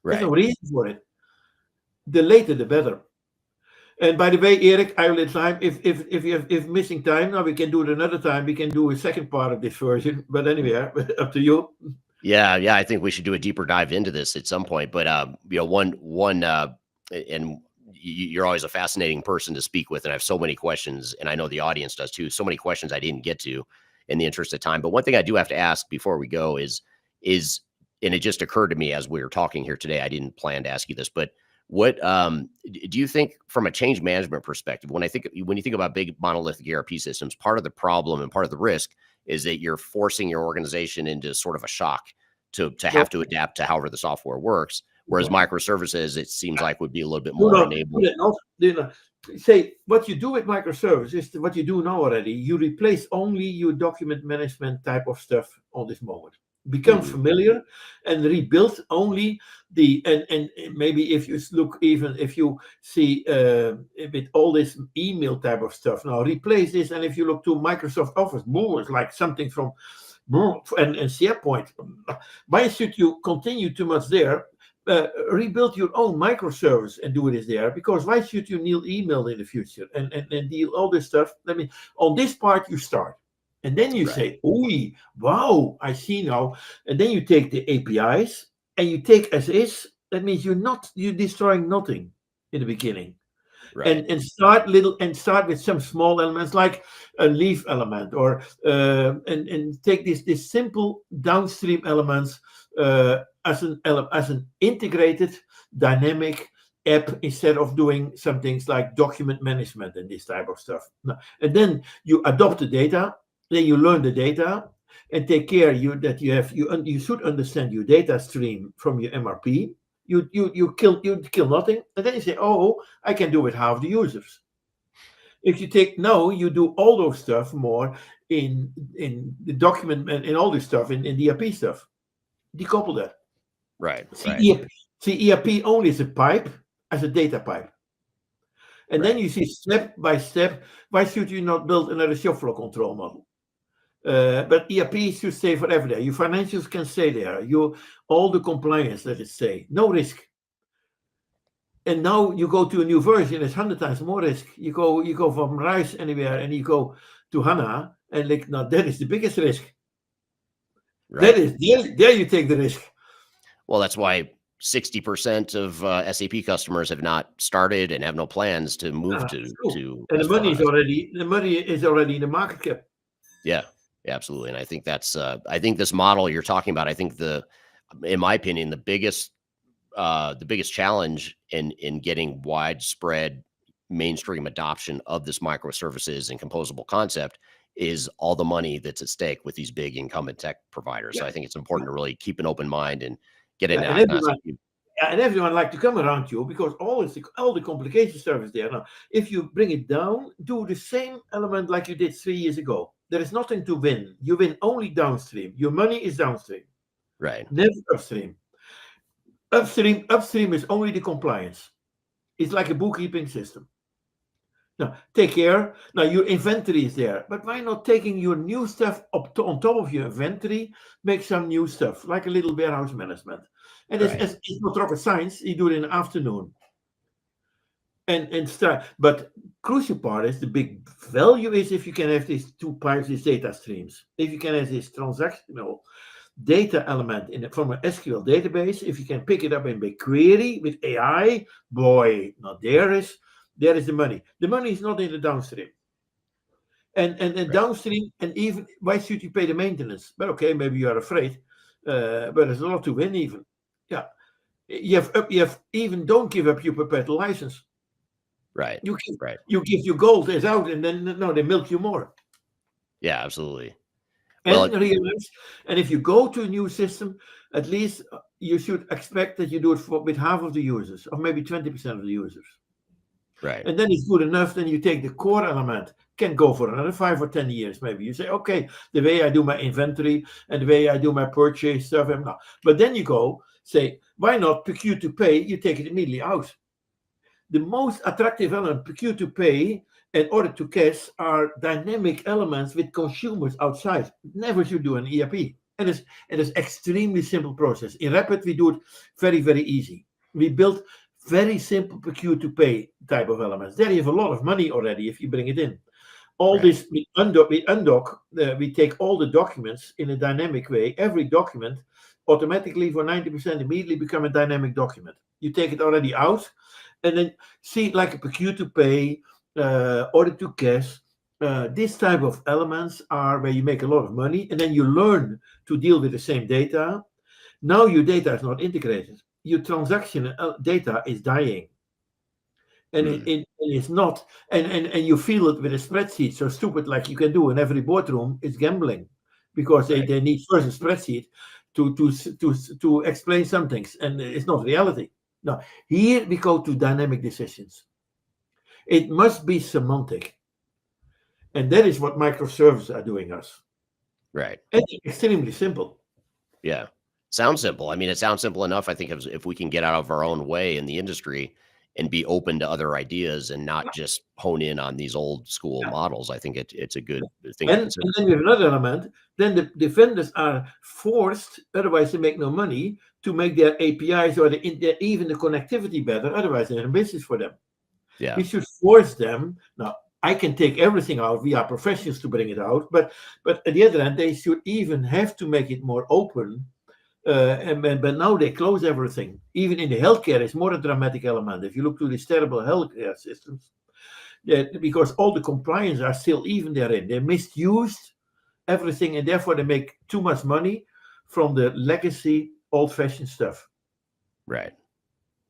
Right. There's no reason for it. The later, the better. And by the way, Eric, I will let time. If missing time, now we can do it another time. We can do a second part of this version. But anyway, up to you. Yeah. I think we should do a deeper dive into this at some point. But and you're always a fascinating person to speak with, and I have so many questions, and I know the audience does too. So many questions I didn't get to in the interest of time. But one thing I do have to ask before we go is, and it just occurred to me as we were talking here today. I didn't plan to ask you this, but what do you think from a change management perspective, when you think about big monolithic ERP systems, part of the problem and part of the risk is that you're forcing your organization into sort of a shock to have to adapt to however the software works, whereas microservices, it seems like, would be a little bit more enabled. Say what you do with microservices is what you do now already. You replace only your document management type of stuff on this moment. Become familiar and rebuild only and maybe if you look, even if you see with all this email type of stuff now, replace this. And if you look to Microsoft Office, more is like something from and SharePoint. Why should you continue too much there? Rebuild your own microservice and do it there, because why should you need email in the future and deal all this stuff? On this part you start. And then you say, "Ooh, wow, I see now." And then you take the APIs and you take as is. That means you're destroying nothing in the beginning. Right. And start with some small elements like a leaf element, or and take this simple downstream elements as an integrated dynamic app, instead of doing some things like document management and this type of stuff. And then you adopt the data. Then you learn the data and take care that you should understand your data stream from your MRP. You kill nothing, and then you say, "Oh, I can do with half the users." If you you do all those stuff more in the document and all this stuff in the ERP stuff. Decouple that. Right. See ERP only as a pipe, as a data pipe. And then you see step by step, why should you not build another shop floor control model? But ERP should stay forever there. Your financials can stay there. All the compliance, let it stay. No risk. And now you go to a new version, it's 100 times more risk. You go from RISE anywhere and you go to HANA, And like, now that is the biggest risk. Right. That is there you take the risk. Well, that's why 60% of SAP customers have not started and have no plans to move to And the money is S/4HANA. already in the market cap. Yeah, absolutely. And I think that's I think this model you're talking about, I think in my opinion, the biggest challenge in getting widespread mainstream adoption of this microservices and composable concept is all the money that's at stake with these big incumbent tech providers. So I think it's important to really keep an open mind and get in. And everyone like to come around you because all the complication stuff is there. Now, if you bring it down, do the same element like you did 3 years ago. There is nothing to win. You win only downstream. Your money is downstream. Right. Never upstream. Upstream is only the compliance. It's like a bookkeeping system. Now, take care. Now, your inventory is there. But why not taking your new stuff on top of your inventory, make some new stuff, like a little warehouse management. And it's not rocket science. You do it in the afternoon. And start. But crucial part is the big value is if you can have these two pipes, these data streams. If you can have this transactional data element from an SQL database, if you can pick it up in BigQuery with AI, boy, now there is the money. The money is not in the downstream. And downstream, and even why should you pay the maintenance? But okay, maybe you are afraid, but there's a lot to win even. Yeah, you have even don't give up your perpetual license. Right. You give your gold is out, and then no, they milk you more. Yeah, absolutely. And realize, and if you go to a new system, at least you should expect that you do it with half of the users, or maybe 20% of the users. Right. And then it's good enough. Then you take the core element, can go for another 5 or 10 years. Maybe you say, okay, the way I do my inventory and the way I do my purchase stuff. But then you go say, why not procure to pay? You take it immediately out. The most attractive element, procure to pay and order to cash, are dynamic elements with consumers outside. Never should do an ERP. And it's extremely simple process. In Rappit, we do it very, very easy. We built very simple procure to pay type of elements. There you have a lot of money already if you bring it in. All this, we undock, we take all the documents in a dynamic way. Every document automatically for 90% immediately become a dynamic document. You take it already out and then see like a procure to pay, order to cash. This type of elements are where you make a lot of money and then you learn to deal with the same data. Now your data is not integrated. Your transaction data is dying. And it is not, and you feel it with a spreadsheet, so stupid like you can do in every boardroom is gambling, because they need first a spreadsheet to explain some things, and it's not reality. Now, here we go to dynamic decisions. It must be semantic. And that is what microservices are doing us. Right. And it's extremely simple. Yeah. Sounds simple. I mean, it sounds simple enough. I think if we can get out of our own way in the industry and be open to other ideas and not just hone in on these old school models, I think it's a good thing. And then we have another element. Then the vendors are forced, otherwise they make no money, to make their APIs or even the connectivity better. Otherwise, they're in business for them. Yeah. We should force them. Now, I can take everything out. We are professionals to bring it out. But at the other end, they should even have to make it more open. But now they close everything. Even in the healthcare, it's more a dramatic element. If you look to these terrible healthcare systems, because all the compliance are still even therein. They misused everything, and therefore they make too much money from the legacy, old-fashioned stuff. Right.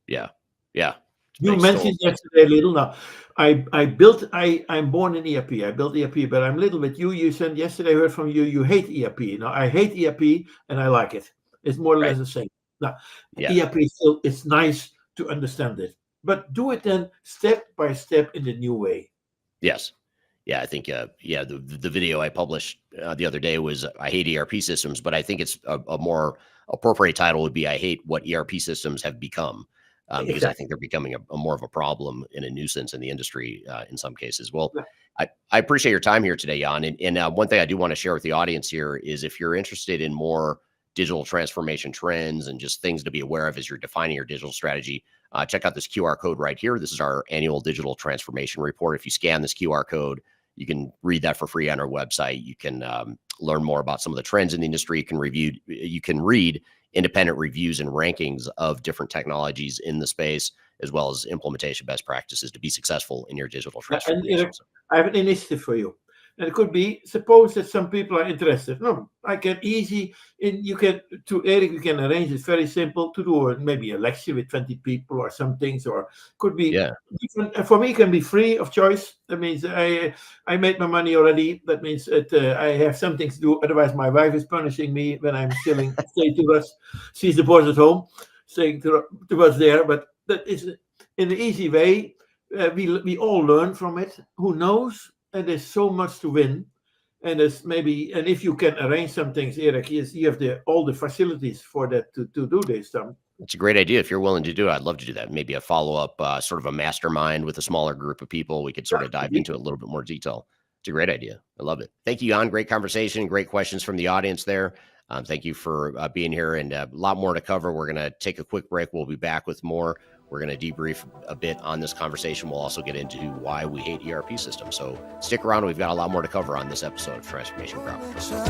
Yeah. Yeah. You mentioned yesterday a little. Now, I'm born in ERP. I built ERP, but I'm a little bit you said yesterday, I heard from you, you hate ERP. Now, I hate ERP, and I like it. It's more or less the same. Now, ERP still, it's nice to understand it, but do it then step by step in the new way. Yes. Yeah, I think, the video I published the other day was I hate ERP systems, but I think it's a more appropriate title would be I hate what ERP systems have become, because I think they're becoming a more of a problem and a nuisance in the industry in some cases. Well, I appreciate your time here today, Jan. And one thing I do want to share with the audience here is if you're interested in more digital transformation trends and just things to be aware of as you're defining your digital strategy, check out this QR code right here. This is our annual digital transformation report. If you scan this QR code, You can read that for free on our website. You can learn more about some of the trends in the industry. You can read independent reviews and rankings of different technologies in the space, as well as implementation best practices to be successful in your digital transformation. And I have an initiative for you. And it could be, suppose that some people are interested. No, I can you can arrange it very simple to do maybe a lecture with 20 people or some things, or could be different. And for me, it can be free of choice. That means I made my money already. That means I have something to do. Otherwise, my wife is punishing me when I'm stay to us. She's the boss at home, saying to us there. But that is in an easy way. We all learn from it. Who knows? And there's so much to win. And if you can arrange some things, Eric, you have all the facilities for that to do this. It's a great idea. If you're willing to do it, I'd love to do that. Maybe a follow-up, sort of a mastermind with a smaller group of people. We could sort of dive into it a little bit more detail. It's a great idea. I love it. Thank you, Jan. Great conversation. Great questions from the audience there. Thank you for being here, and a lot more to cover. We're going to take a quick break. We'll be back with more. We're going to debrief a bit on this conversation. We'll also get into why we hate ERP systems. So stick around. We've got a lot more to cover on this episode of Transformation Ground Control.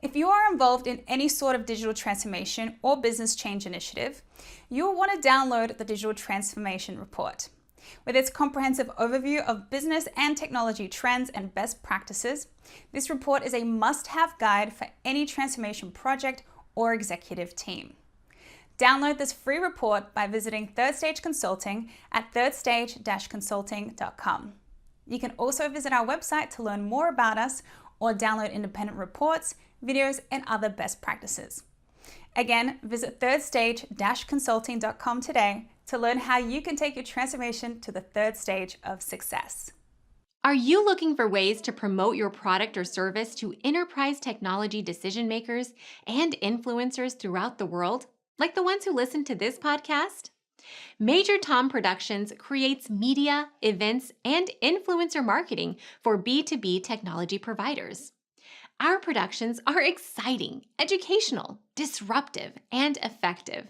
If you are involved in any sort of digital transformation or business change initiative, you will want to download the Digital Transformation Report. With its comprehensive overview of business and technology trends and best practices, this report is a must-have guide for any transformation project or executive team. Download this free report by visiting Third Stage Consulting at thirdstage-consulting.com. You can also visit our website to learn more about us or download independent reports, videos, and other best practices. Again, visit thirdstage-consulting.com today to learn how you can take your transformation to the third stage of success. Are you looking for ways to promote your product or service to enterprise technology decision makers and influencers throughout the world, like the ones who listen to this podcast? Major Tom Productions creates media, events, and influencer marketing for B2B technology providers. Our productions are exciting, educational, disruptive, and effective.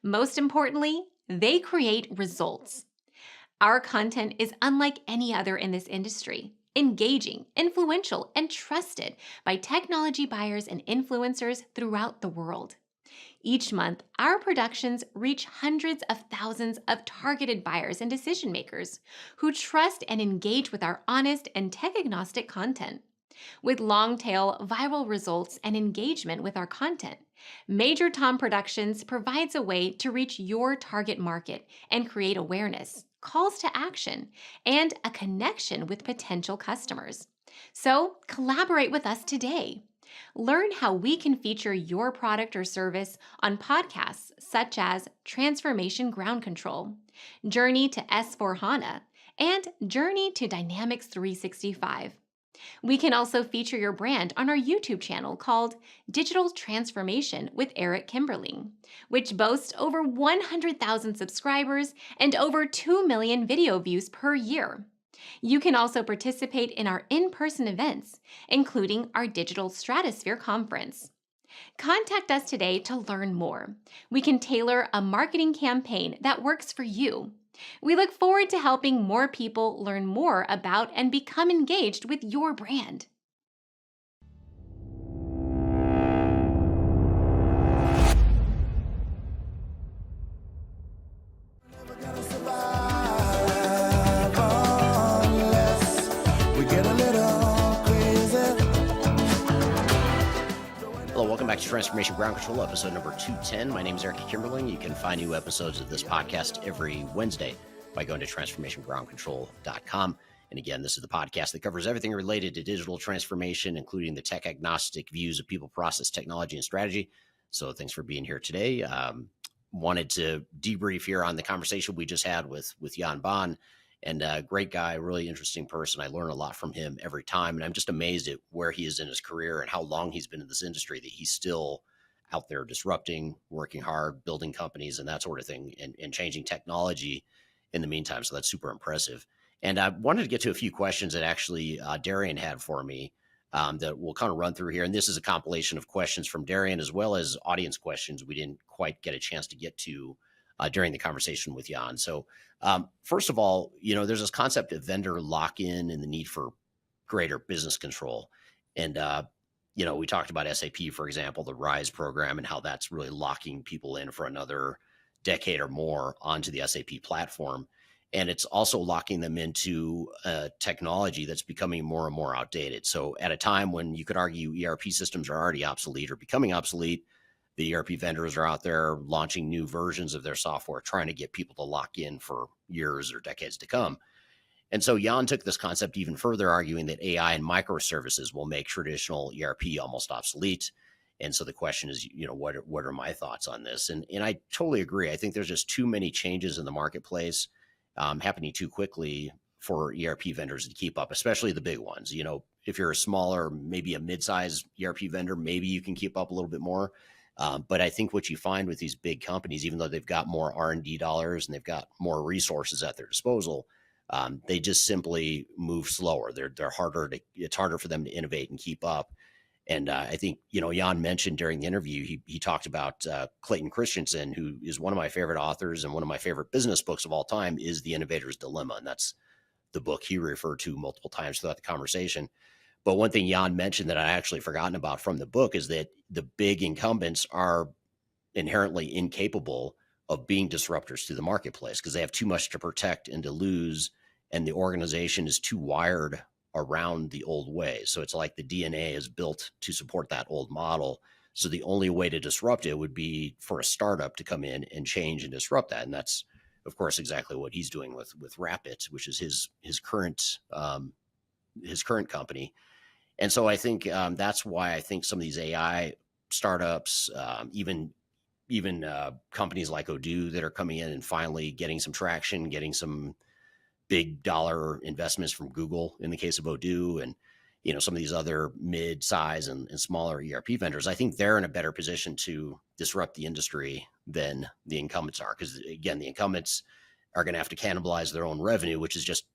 Most importantly, they create results. Our content is unlike any other in this industry, engaging, influential, and trusted by technology buyers and influencers throughout the world. Each month, our productions reach hundreds of thousands of targeted buyers and decision makers who trust and engage with our honest and tech-agnostic content. With long-tail viral results and engagement with our content, Major Tom Productions provides a way to reach your target market and create awareness, calls to action, and a connection with potential customers. So collaborate with us today. Learn how we can feature your product or service on podcasts such as Transformation Ground Control, Journey to S/4HANA, and Journey to Dynamics 365. We can also feature your brand on our YouTube channel called Digital Transformation with Eric Kimberling, which boasts over 100,000 subscribers and over 2 million video views per year. You can also participate in our in-person events, including our Digital Stratosphere Conference. Contact us today to learn more. We can tailor a marketing campaign that works for you. We look forward to helping more people learn more about and become engaged with your brand. Hello, welcome back to Transformation Ground Control, episode number 210. My name is Eric Kimberling. You can find new episodes of this podcast every Wednesday by going to transformationgroundcontrol.com. And again, this is the podcast that covers everything related to digital transformation, including the tech agnostic views of people, process, technology, and strategy. So thanks for being here today. Wanted to debrief here on the conversation we just had with Jan Baan. And a great guy, really interesting person. I learn a lot from him every time. And I'm just amazed at where he is in his career and how long he's been in this industry, that he's still out there disrupting, working hard, building companies and that sort of thing, and changing technology in the meantime. So that's super impressive. And I wanted to get to a few questions that actually Darian had for me that we'll kind of run through here. And this is a compilation of questions from Darian as well as audience questions we didn't quite get a chance to get to during the conversation with Jan. So first of all, there's this concept of vendor lock-in and the need for greater business control. And, we talked about SAP, for example, the RISE program, and how that's really locking people in for another decade or more onto the SAP platform. And it's also locking them into a technology that's becoming more and more outdated. So at a time when you could argue ERP systems are already obsolete or becoming obsolete, the ERP vendors are out there launching new versions of their software, trying to get people to lock in for years or decades to come. And so Jan took this concept even further, arguing that AI and microservices will make traditional ERP almost obsolete. And so the question is, what are my thoughts on this? And I totally agree. I think there's just too many changes in the marketplace happening too quickly for ERP vendors to keep up, especially the big ones. If you're a smaller, maybe a mid-size ERP vendor, maybe you can keep up a little bit more. But I think what you find with these big companies, even though they've got more R&D dollars and they've got more resources at their disposal, they just simply move slower. It's harder for them to innovate and keep up. And I think, Jan mentioned during the interview, he talked about Clayton Christensen, who is one of my favorite authors and one of my favorite business books of all time, is The Innovator's Dilemma. And that's the book he referred to multiple times throughout the conversation. But one thing Jan mentioned that I actually forgotten about from the book is that the big incumbents are inherently incapable of being disruptors to the marketplace because they have too much to protect and to lose, and the organization is too wired around the old way. So it's like the DNA is built to support that old model. So the only way to disrupt it would be for a startup to come in and change and disrupt that. And that's, of course, exactly what he's doing with Rappit, which is his current company. And so I think that's why I think some of these AI startups, even companies like Odoo that are coming in and finally getting some traction, getting some big dollar investments from Google in the case of Odoo, and some of these other mid-size and smaller ERP vendors, I think they're in a better position to disrupt the industry than the incumbents are. Because again, the incumbents are going to have to cannibalize their own revenue, which is just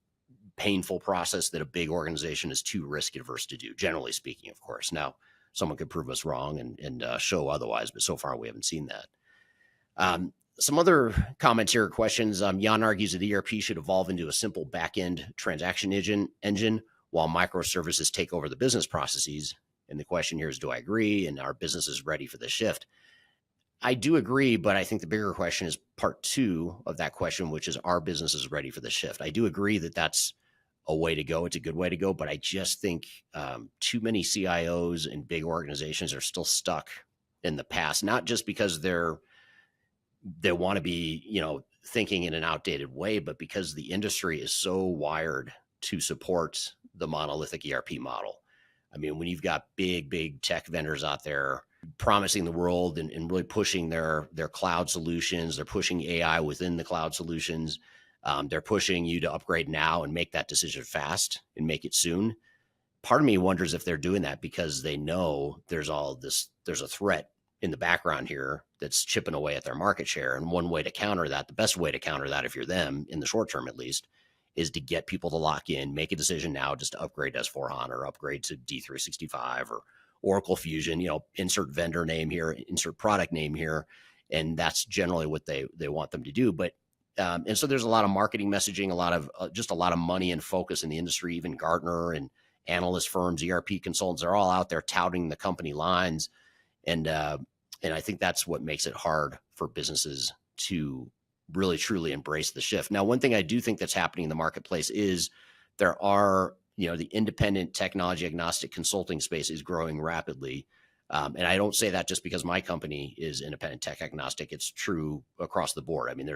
painful process that a big organization is too risk adverse to do, generally speaking, of course. Now, someone could prove us wrong and show otherwise, but so far we haven't seen that. Some other comments here, questions. Jan argues that ERP should evolve into a simple back-end transaction engine while microservices take over the business processes. And the question here is, do I agree? And are businesses ready for the shift? I do agree, but I think the bigger question is part two of that question, which is, are businesses ready for the shift? I do agree that that's a way to go. It's a good way to go, but I just think too many CIOs and big organizations are still stuck in the past, not just because they want to be, thinking in an outdated way, but because the industry is so wired to support the monolithic ERP model. I mean, when you've got big tech vendors out there promising the world and really pushing their cloud solutions, they're pushing AI within the cloud solutions. They're pushing you to upgrade now and make that decision fast and make it soon. Part of me wonders if they're doing that because they know there's a threat in the background here that's chipping away at their market share. And one way to counter that, the best way to counter that, if you're them, in the short term at least, is to get people to lock in, make a decision now just to upgrade to S/4HANA or upgrade to D365 or Oracle Fusion, insert vendor name here, insert product name here. And that's generally what they want them to do. But and so there's a lot of marketing messaging, a lot of money and focus in the industry. Even Gartner and analyst firms, ERP consultants are all out there touting the company lines. And I think that's what makes it hard for businesses to really truly embrace the shift. Now, one thing I do think that's happening in the marketplace is there are, the independent technology agnostic consulting space is growing rapidly. And I don't say that just because my company is independent tech agnostic. It's true across the board. I mean,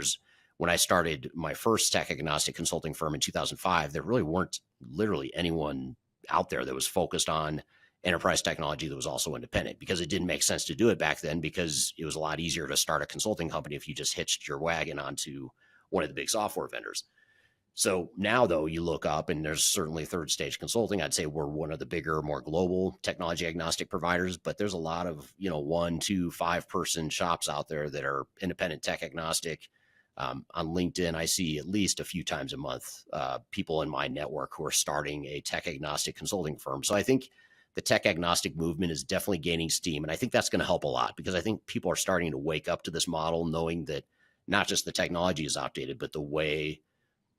when I started my first tech agnostic consulting firm in 2005, there really weren't literally anyone out there that was focused on enterprise technology that was also independent, because it didn't make sense to do it back then, because it was a lot easier to start a consulting company if you just hitched your wagon onto one of the big software vendors. So now, though, you look up and there's certainly third stage consulting. I'd say we're one of the bigger, more global technology agnostic providers, but there's a lot of, 1, 2, 5 person shops out there that are independent tech agnostic. On LinkedIn, I see at least a few times a month people in my network who are starting a tech agnostic consulting firm. So I think the tech agnostic movement is definitely gaining steam. And I think that's going to help a lot, because I think people are starting to wake up to this model, knowing that not just the technology is outdated, but the way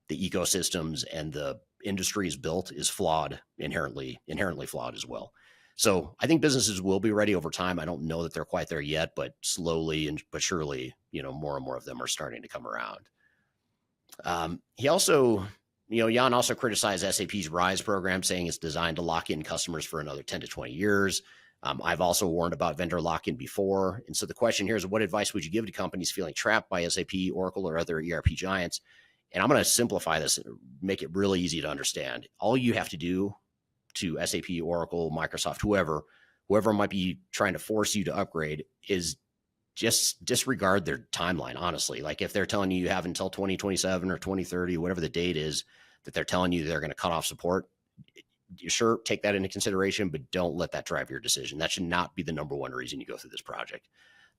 the ecosystems and the industry is built is flawed, inherently flawed as well. So I think businesses will be ready over time. I don't know that they're quite there yet, but slowly but surely, more and more of them are starting to come around. He also, Jan also criticized SAP's RISE program, saying it's designed to lock in customers for another 10 to 20 years. I've also warned about vendor lock-in before. And so the question here is, what advice would you give to companies feeling trapped by SAP, Oracle, or other ERP giants? And I'm going to simplify this and make it really easy to understand. All you have to do to SAP, Oracle, Microsoft, whoever might be trying to force you to upgrade, is just disregard their timeline, honestly. Like if they're telling you have until 2027 or 2030, whatever the date is that they're telling you they're going to cut off support, you sure take that into consideration, but don't let that drive your decision. That should not be the number one reason you go through this project.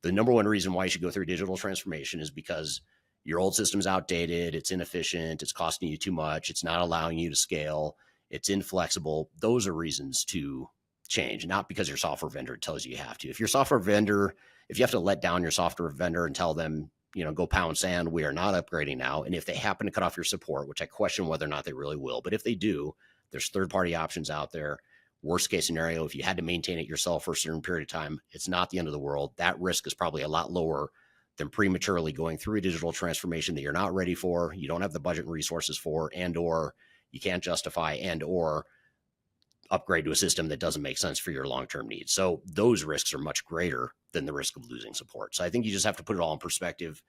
The number one reason why you should go through digital transformation is because your old system's outdated, it's inefficient, it's costing you too much, it's not allowing you to scale, it's inflexible. Those are reasons to change, not because your software vendor tells you have to. If your software vendor, if you have to let down your software vendor and tell them, go pound sand, we are not upgrading now. And if they happen to cut off your support, which I question whether or not they really will, but if they do, there's third-party options out there. Worst case scenario, if you had to maintain it yourself for a certain period of time, it's not the end of the world. That risk is probably a lot lower than prematurely going through a digital transformation that you're not ready for, you don't have the budget and resources for, and/or you can't justify, and/or upgrade to a system that doesn't make sense for your long-term needs. So those risks are much greater than the risk of losing support. So I think you just have to put it all in perspective.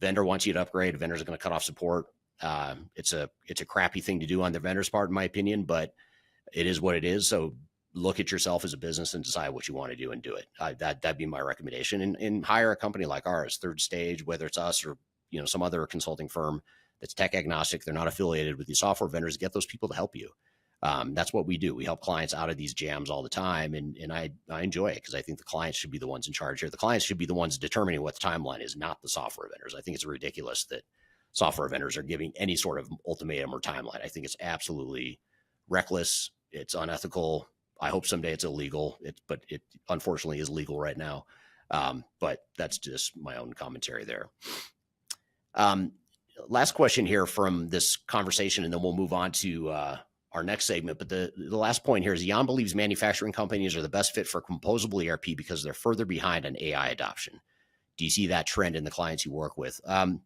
Vendor wants you to upgrade. Vendors are going to cut off support. It's a crappy thing to do on the vendor's part, in my opinion, but it is what it is. So look at yourself as a business and decide what you want to do and do it. That'd be my recommendation. And hire a company like ours, Third Stage, whether it's us or some other consulting firm that's tech agnostic. They're not affiliated with these software vendors. Get those people to help you. That's what we do. We help clients out of these jams all the time, and I enjoy it because I think the clients should be the ones in charge here. The clients should be the ones determining what the timeline is, not the software vendors. I think it's ridiculous that software vendors are giving any sort of ultimatum or timeline. I think it's absolutely reckless. It's unethical. I hope someday it's illegal, but it unfortunately is legal right now. But that's just my own commentary there. Last question here from this conversation, and then we'll move on to our next segment. But the last point here is Jan believes manufacturing companies are the best fit for Composable ERP because they're further behind on AI adoption. Do you see that trend in the clients you work with? I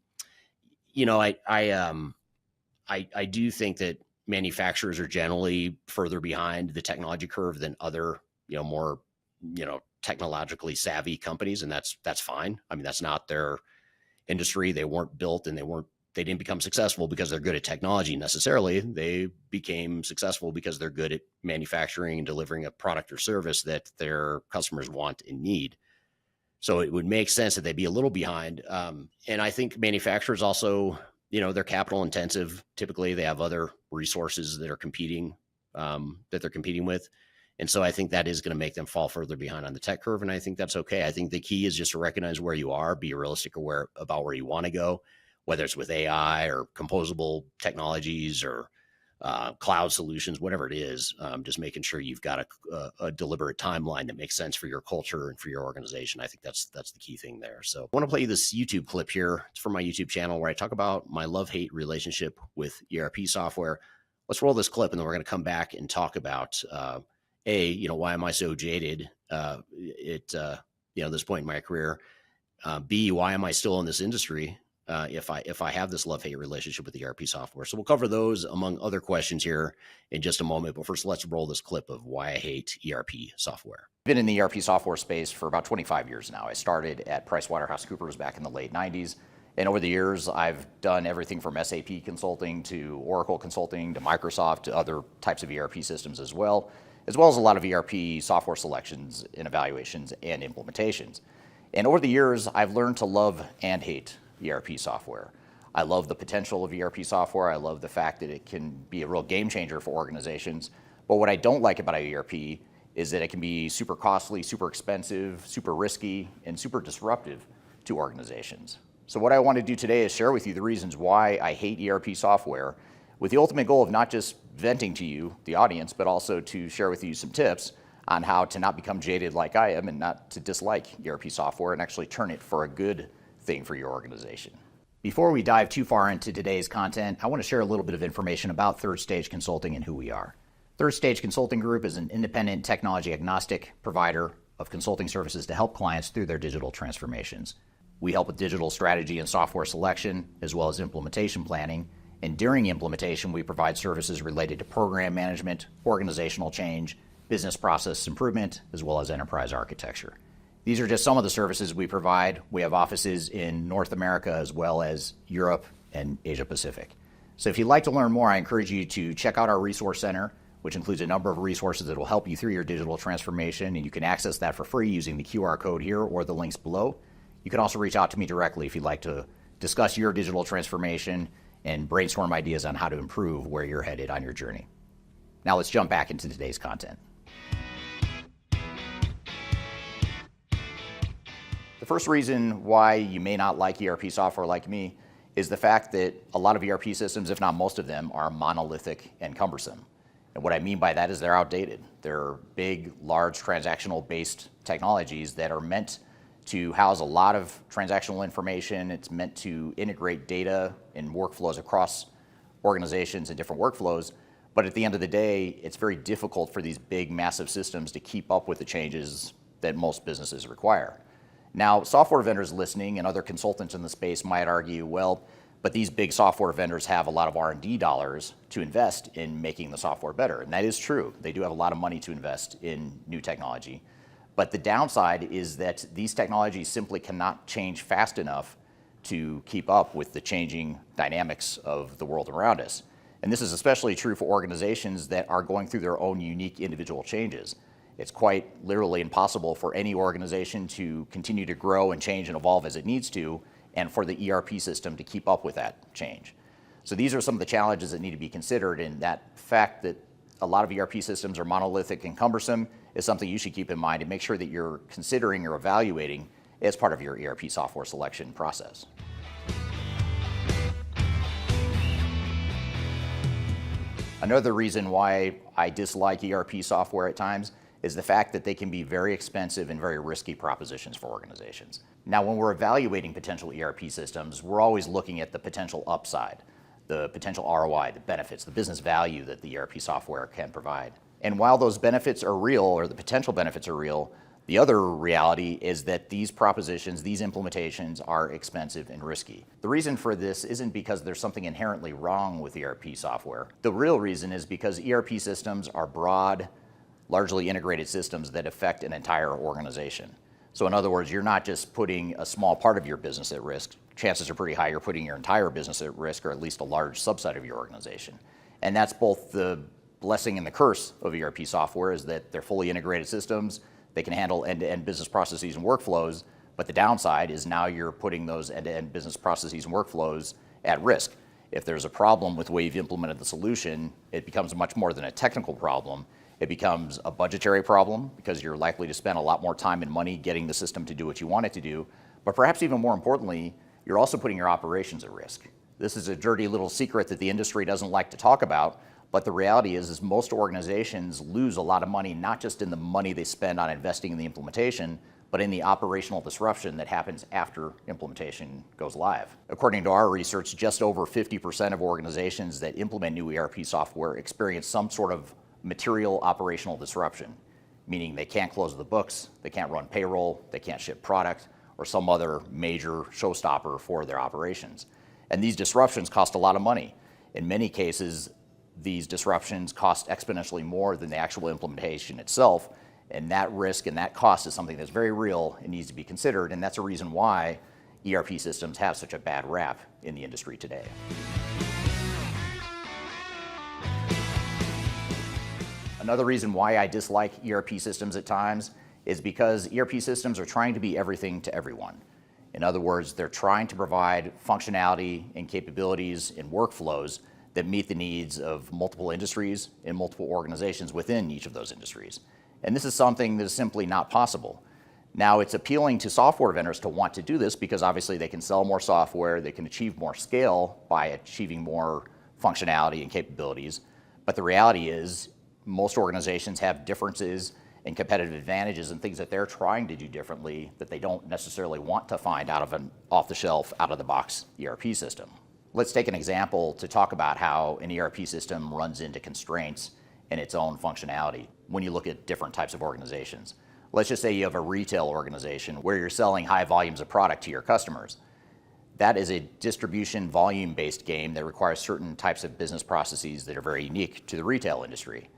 do think that manufacturers are generally further behind the technology curve than other, more, technologically savvy companies. And that's fine. I mean, that's not their industry. They weren't built and they didn't become successful because they're good at technology necessarily. They became successful because they're good at manufacturing and delivering a product or service that their customers want and need. So it would make sense that they'd be a little behind. And I think manufacturers also, they're capital intensive. Typically they have other resources that are competing, that they're competing with. And so I think that is going to make them fall further behind on the tech curve. And I think that's okay. I think the key is just to recognize where you are, be realistic about where you want to go, whether it's with AI or composable technologies or cloud solutions, whatever it is, just making sure you've got a deliberate timeline that makes sense for your culture and for your organization. I think that's the key thing there. So I want to play you this YouTube clip here. It's from my YouTube channel where I talk about my love-hate relationship with ERP software. Let's roll this clip, and then we're going to come back and talk about, why am I so jaded at this point in my career? B, why am I still in this industry? If I have this love-hate relationship with ERP software. So we'll cover those among other questions here in just a moment. But first, let's roll this clip of why I hate ERP software. I've been in the ERP software space for about 25 years now. I started at PricewaterhouseCoopers back in the late 90s. And over the years, I've done everything from SAP consulting to Oracle consulting to Microsoft to other types of ERP systems as well as a lot of ERP software selections and evaluations and implementations. And over the years, I've learned to love and hate ERP software. I love the potential of ERP software. I love the fact that it can be a real game changer for organizations. But what I don't like about ERP is that it can be super costly, super expensive, super risky, and super disruptive to organizations. So what I want to do today is share with you the reasons why I hate ERP software, with the ultimate goal of not just venting to you, the audience, but also to share with you some tips on how to not become jaded like I am and not to dislike ERP software and actually turn it for a good thing for your organization. Before we dive too far into today's content, I want to share a little bit of information about Third Stage Consulting and who we are. Third Stage Consulting Group is an independent technology agnostic provider of consulting services to help clients through their digital transformations. We help with digital strategy and software selection, as well as implementation planning. And during implementation, we provide services related to program management, organizational change, business process improvement, as well as enterprise architecture. These are just some of the services we provide. We have offices in North America as well as Europe and Asia Pacific. So if you'd like to learn more, I encourage you to check out our resource center, which includes a number of resources that will help you through your digital transformation, and you can access that for free using the QR code here or the links below. You can also reach out to me directly if you'd like to discuss your digital transformation and brainstorm ideas on how to improve where you're headed on your journey. Now let's jump back into today's content. The first reason why you may not like ERP software like me is the fact that a lot of ERP systems, if not most of them, are monolithic and cumbersome. And what I mean by that is they're outdated. They're big, large, transactional-based technologies that are meant to house a lot of transactional information. It's meant to integrate data and workflows across organizations and different workflows. But at the end of the day, it's very difficult for these big, massive systems to keep up with the changes that most businesses require. Now, software vendors listening and other consultants in the space might argue, well, but these big software vendors have a lot of R&D dollars to invest in making the software better. And that is true. They do have a lot of money to invest in new technology. But the downside is that these technologies simply cannot change fast enough to keep up with the changing dynamics of the world around us. And this is especially true for organizations that are going through their own unique individual changes. It's quite literally impossible for any organization to continue to grow and change and evolve as it needs to, and for the ERP system to keep up with that change. So these are some of the challenges that need to be considered, and that fact that a lot of ERP systems are monolithic and cumbersome is something you should keep in mind and make sure that you're considering or evaluating as part of your ERP software selection process. Another reason why I dislike ERP software at times is the fact that they can be very expensive and very risky propositions for organizations. Now, when we're evaluating potential ERP systems, we're always looking at the potential upside, the potential ROI, the benefits, the business value that the ERP software can provide. And while those benefits are real, or the potential benefits are real, the other reality is that these propositions, these implementations are expensive and risky. The reason for this isn't because there's something inherently wrong with ERP software. The real reason is because ERP systems are broad, largely integrated systems that affect an entire organization. So in other words, you're not just putting a small part of your business at risk. Chances are pretty high you're putting your entire business at risk, or at least a large subset of your organization. And that's both the blessing and the curse of ERP software, is that they're fully integrated systems. They can handle end-to-end business processes and workflows, but the downside is now you're putting those end-to-end business processes and workflows at risk. If there's a problem with the way you've implemented the solution, it becomes much more than a technical problem. It becomes a budgetary problem, because you're likely to spend a lot more time and money getting the system to do what you want it to do. But perhaps even more importantly, you're also putting your operations at risk. This is a dirty little secret that the industry doesn't like to talk about, but the reality is most organizations lose a lot of money, not just in the money they spend on investing in the implementation, but in the operational disruption that happens after implementation goes live. According to our research, just over 50% of organizations that implement new ERP software experience some sort of material operational disruption, meaning they can't close the books, they can't run payroll, they can't ship product, or some other major showstopper for their operations. And these disruptions cost a lot of money. In many cases, these disruptions cost exponentially more than the actual implementation itself, and that risk and that cost is something that's very real and needs to be considered, and that's a reason why ERP systems have such a bad rap in the industry today. Another reason why I dislike ERP systems at times is because ERP systems are trying to be everything to everyone. In other words, they're trying to provide functionality and capabilities and workflows that meet the needs of multiple industries and multiple organizations within each of those industries. And this is something that is simply not possible. Now, it's appealing to software vendors to want to do this because obviously they can sell more software, they can achieve more scale by achieving more functionality and capabilities. But the reality is most organizations have differences and competitive advantages and things that they're trying to do differently that they don't necessarily want to find out of an off-the-shelf, out-of-the-box ERP system. Let's take an example to talk about how an ERP system runs into constraints in its own functionality when you look at different types of organizations. Let's just say you have a retail organization where you're selling high volumes of product to your customers. That is a distribution volume-based game that requires certain types of business processes that are very unique to the retail industry.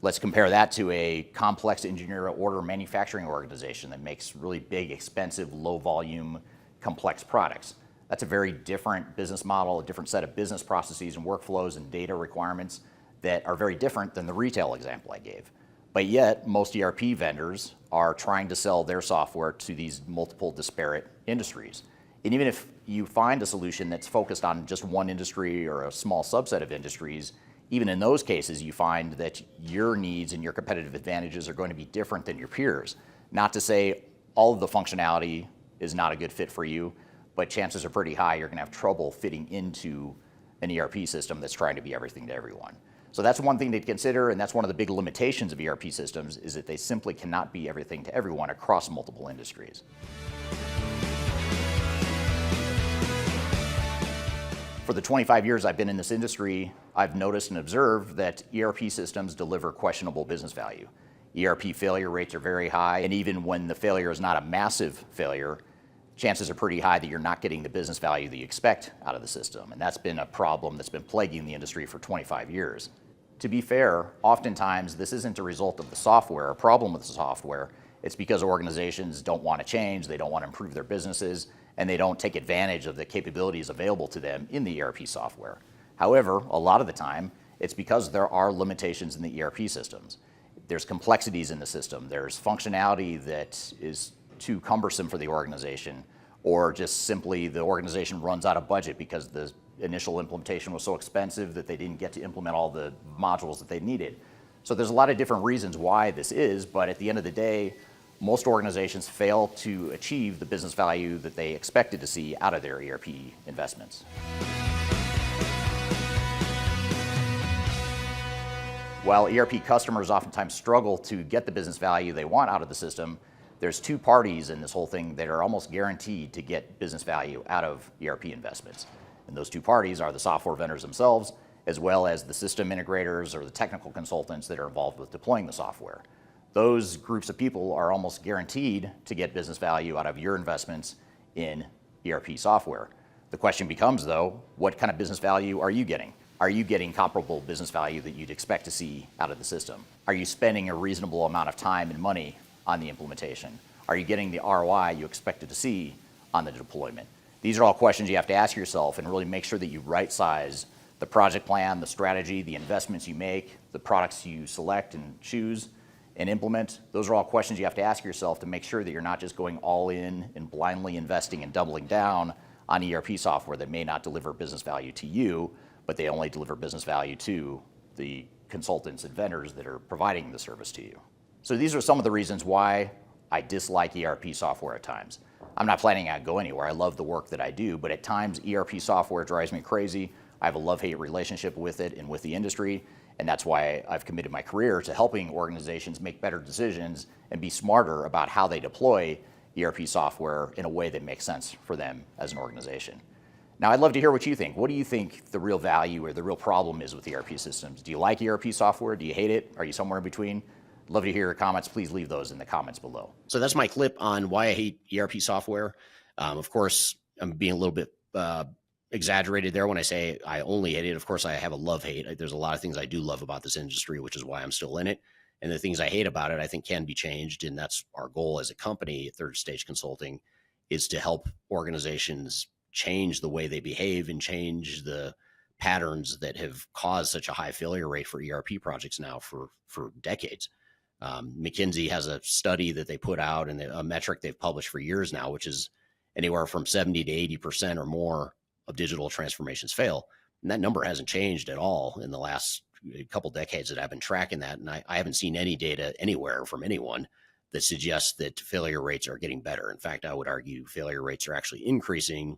Let's compare that to a complex engineer order manufacturing organization that makes really big, expensive, low volume, complex products. That's a very different business model, a different set of business processes and workflows and data requirements that are very different than the retail example I gave. But yet, most ERP vendors are trying to sell their software to these multiple disparate industries. And even if you find a solution that's focused on just one industry or a small subset of industries, even in those cases, you find that your needs and your competitive advantages are going to be different than your peers. Not to say all of the functionality is not a good fit for you, but chances are pretty high you're going to have trouble fitting into an ERP system that's trying to be everything to everyone. So that's one thing to consider, and that's one of the big limitations of ERP systems, is that they simply cannot be everything to everyone across multiple industries. For the 25 years I've been in this industry, I've noticed and observed that ERP systems deliver questionable business value. ERP failure rates are very high, and even when the failure is not a massive failure, chances are pretty high that you're not getting the business value that you expect out of the system. And that's been a problem that's been plaguing the industry for 25 years. To be fair, oftentimes this isn't a result of the software, a problem with the software. It's because organizations don't want to change, they don't want to improve their businesses, and they don't take advantage of the capabilities available to them in the ERP software. However, a lot of the time, it's because there are limitations in the ERP systems. There's complexities in the system, there's functionality that is too cumbersome for the organization, or just simply the organization runs out of budget because the initial implementation was so expensive that they didn't get to implement all the modules that they needed. So there's a lot of different reasons why this is, but at the end of the day, most organizations fail to achieve the business value that they expected to see out of their ERP investments. While ERP customers oftentimes struggle to get the business value they want out of the system, there's two parties in this whole thing that are almost guaranteed to get business value out of ERP investments. And those two parties are the software vendors themselves, as well as the system integrators or the technical consultants that are involved with deploying the software. Those groups of people are almost guaranteed to get business value out of your investments in ERP software. The question becomes, though, what kind of business value are you getting? Are you getting comparable business value that you'd expect to see out of the system? Are you spending a reasonable amount of time and money on the implementation? Are you getting the ROI you expected to see on the deployment? These are all questions you have to ask yourself and really make sure that you right-size the project plan, the strategy, the investments you make, the products you select and choose and implement. Those are all questions you have to ask yourself to make sure that you're not just going all in and blindly investing and doubling down on ERP software that may not deliver business value to you, but they only deliver business value to the consultants and vendors that are providing the service to you. So these are some of the reasons why I dislike ERP software at times. I'm not planning on going anywhere. I love the work that I do, but at times ERP software drives me crazy. I have a love-hate relationship with it and with the industry, and that's why I've committed my career to helping organizations make better decisions and be smarter about how they deploy ERP software in a way that makes sense for them as an organization. Now, I'd love to hear what you think. What do you think the real value or the real problem is with ERP systems? Do you like ERP software? Do you hate it? Are you somewhere in between? Love to hear your comments. Please leave those in the comments below. So that's my clip on why I hate ERP software. Of course, I'm being a little bit exaggerated there when I say I only hate it. Of course, I have a love-hate. There's a lot of things I do love about this industry, which is why I'm still in it. And the things I hate about it, I think can be changed. And that's our goal as a company at Third Stage Consulting, is to help organizations change the way they behave and change the patterns that have caused such a high failure rate for ERP projects now for decades. McKinsey has a study that they put out and a metric they've published for years now, which is anywhere from 70 to 80% or more of digital transformations fail. And that number hasn't changed at all in the last couple decades that I've been tracking that. And I haven't seen any data anywhere from anyone that suggests that failure rates are getting better. In fact, I would argue failure rates are actually increasing,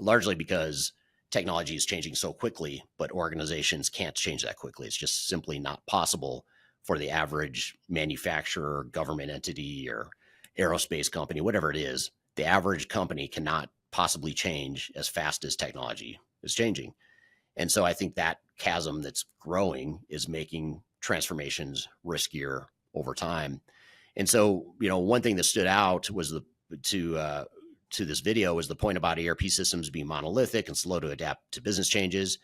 largely because technology is changing so quickly, but organizations can't change that quickly. It's just simply not possible for the average manufacturer, government entity, or aerospace company, whatever it is. The average company cannot possibly change as fast as technology is changing. And so I think that chasm that's growing is making transformations riskier over time. And so, one thing that stood out was to this video was the point about ERP systems being monolithic and slow to adapt to business changes,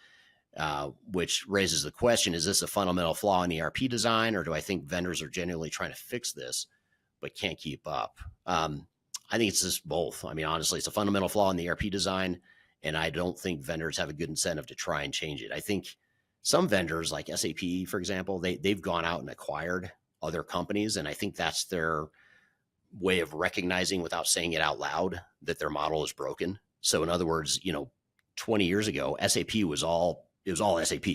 which raises the question, is this a fundamental flaw in ERP design, or do I think vendors are genuinely trying to fix this but can't keep up? I think it's just both. I mean, honestly, it's a fundamental flaw in the ERP design, and I don't think vendors have a good incentive to try and change it. I think some vendors like SAP, for example, they've gone out and acquired other companies, and I think that's their way of recognizing without saying it out loud that their model is broken. So in other words, 20 years ago, SAP was all SAP.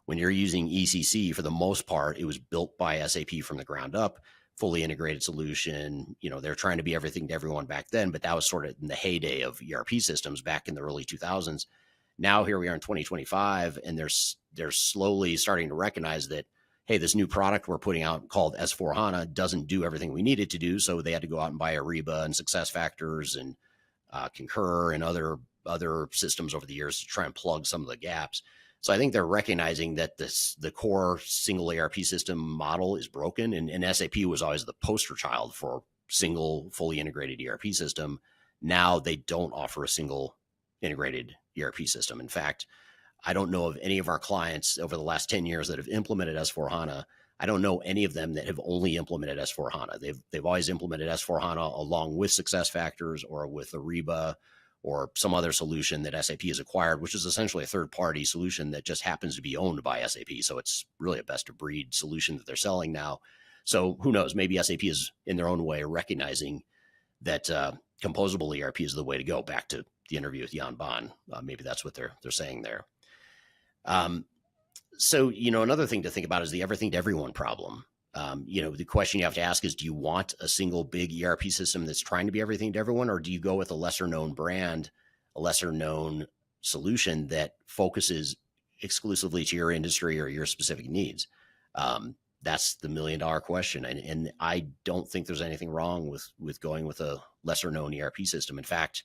When you're using ECC, for the most part, it was built by SAP from the ground up, fully integrated solution. They're trying to be everything to everyone back then, but that was sort of in the heyday of ERP systems back in the early 2000s. Now here we are in 2025, and they're slowly starting to recognize that, hey, this new product we're putting out called S/4HANA doesn't do everything we need it to do. So they had to go out and buy Ariba and SuccessFactors and Concur and other systems over the years to try and plug some of the gaps. So I think they're recognizing that the core single ERP system model is broken, and SAP was always the poster child for single, fully integrated ERP system. Now they don't offer a single integrated ERP system. In fact, I don't know of any of our clients over the last 10 years that have implemented S/4HANA. I don't know any of them that have only implemented S/4HANA. They've always implemented S/4HANA along with SuccessFactors or with Ariba or some other solution that SAP has acquired, which is essentially a third-party solution that just happens to be owned by SAP. So it's really a best-of-breed solution that they're selling now. So who knows? Maybe SAP is, in their own way, recognizing that composable ERP is the way to go. Back to the interview with Jan Baan. Maybe that's what they're saying there. So, another thing to think about is the everything to everyone problem. The question you have to ask is, do you want a single big ERP system that's trying to be everything to everyone, or do you go with a lesser known brand, a lesser known solution that focuses exclusively to your industry or your specific needs? That's the $1 million question. And I don't think there's anything wrong with going with a lesser known ERP system. In fact,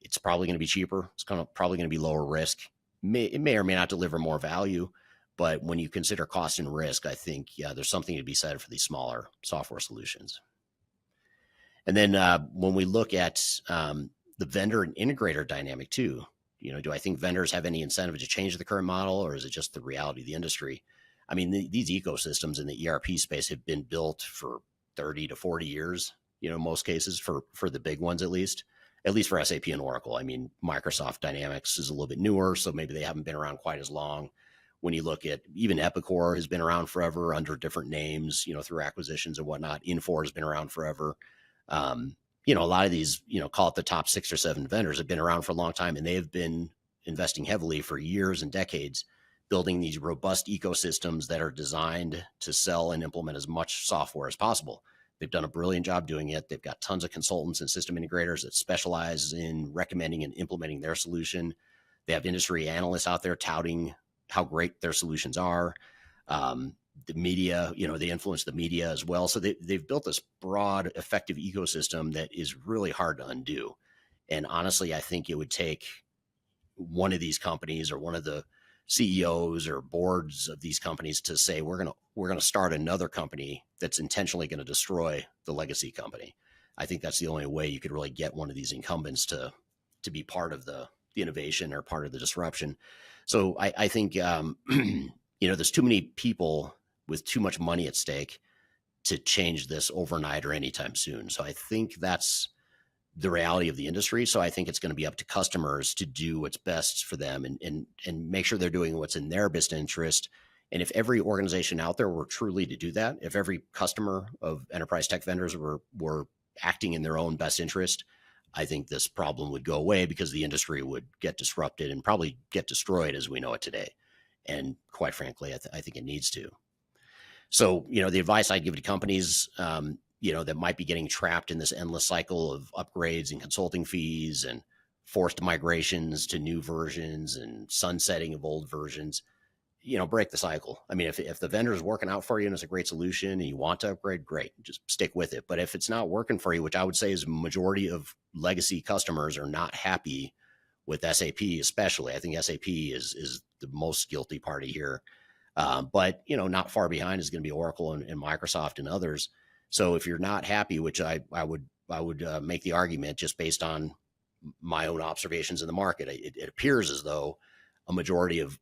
it's probably going to be cheaper. It's probably going to be lower risk. It may or may not deliver more value, but when you consider cost and risk, I think, there's something to be said for these smaller software solutions. And then when we look at the vendor and integrator dynamic too, do I think vendors have any incentive to change the current model, or is it just the reality of the industry? I mean, these ecosystems in the ERP space have been built for 30 to 40 years, most cases for the big ones, at least for SAP and Oracle. I mean, Microsoft Dynamics is a little bit newer, so maybe they haven't been around quite as long. When you look at even Epicor has been around forever under different names, through acquisitions and whatnot. Infor has been around forever. A lot of these, call it the top 6 or 7 vendors, have been around for a long time, and they have been investing heavily for years and decades, building these robust ecosystems that are designed to sell and implement as much software as possible. They've done a brilliant job doing it. They've got tons of consultants and system integrators that specialize in recommending and implementing their solution. They have industry analysts out there touting how great their solutions are. The media, they influence the media as well. So they've built this broad, effective ecosystem that is really hard to undo. And honestly, I think it would take one of these companies or one of the CEOs or boards of these companies to say, we're going to start another company that's intentionally going to destroy the legacy company. I think that's the only way you could really get one of these incumbents to be part of the innovation or part of the disruption. So I think, there's too many people with too much money at stake to change this overnight or anytime soon. So I think that's the reality of the industry. So I think it's going to be up to customers to do what's best for them and make sure they're doing what's in their best interest. And if every organization out there were truly to do that, if every customer of enterprise tech vendors were acting in their own best interest, I think this problem would go away because the industry would get disrupted and probably get destroyed as we know it today. And quite frankly, I think it needs to. So, the advice I'd give to companies, that might be getting trapped in this endless cycle of upgrades and consulting fees and forced migrations to new versions and sunsetting of old versions, break the cycle. I mean, if the vendor is working out for you and it's a great solution and you want to upgrade, great, just stick with it. But if it's not working for you, which I would say is a majority of legacy customers are not happy with SAP, especially. I think SAP is the most guilty party here. But not far behind is going to be Oracle and Microsoft and others. So if you're not happy, which I would make the argument just based on my own observations in the market, it appears as though a majority of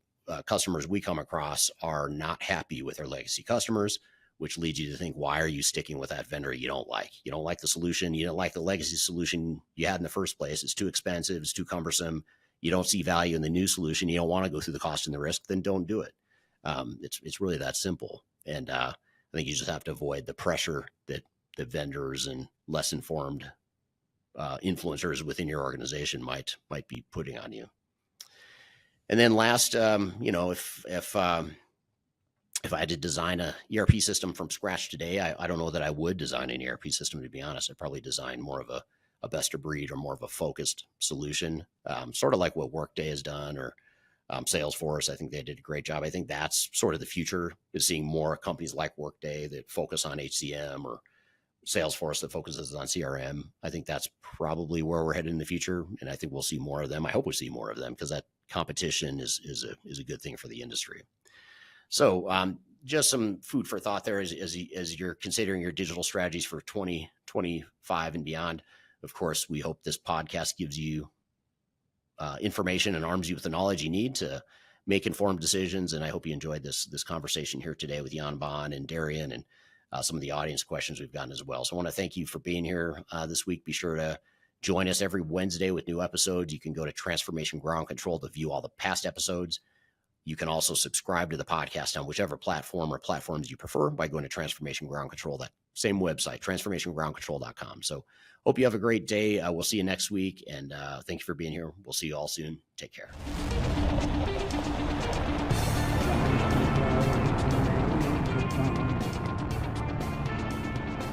customers we come across are not happy with their legacy customers, which leads you to think, why are you sticking with that vendor you don't like? You don't like the solution. You don't like the legacy solution you had in the first place. It's too expensive. It's too cumbersome. You don't see value in the new solution. You don't want to go through the cost and the risk. Then don't do it. It's really that simple. And I think you just have to avoid the pressure that the vendors and less informed influencers within your organization might be putting on you. And then last, if I had to design a ERP system from scratch today, I don't know that I would design an ERP system, to be honest. I'd probably design more of a best of breed or more of a focused solution, sort of like what Workday has done, or Salesforce. I think they did a great job. I think that's sort of the future, is seeing more companies like Workday that focus on HCM, or Salesforce that focuses on CRM. I think that's probably where we're headed in the future. And I think we'll see more of them. I hope we see more of them, because that competition is a good thing for the industry. So just some food for thought there as you're considering your digital strategies for 2025 and beyond. Of course, we hope this podcast gives you information and arms you with the knowledge you need to make informed decisions. And I hope you enjoyed this conversation here today with Jan, Baan, and Darian, and some of the audience questions we've gotten as well. So I want to thank you for being here this week. Be sure to join us every Wednesday with new episodes. You can go to Transformation Ground Control to view all the past episodes. You can also subscribe to the podcast on whichever platform or platforms you prefer by going to Transformation Ground Control, that same website, transformationgroundcontrol.com. So hope you have a great day. We'll see you next week. And thank you for being here. We'll see you all soon. Take care.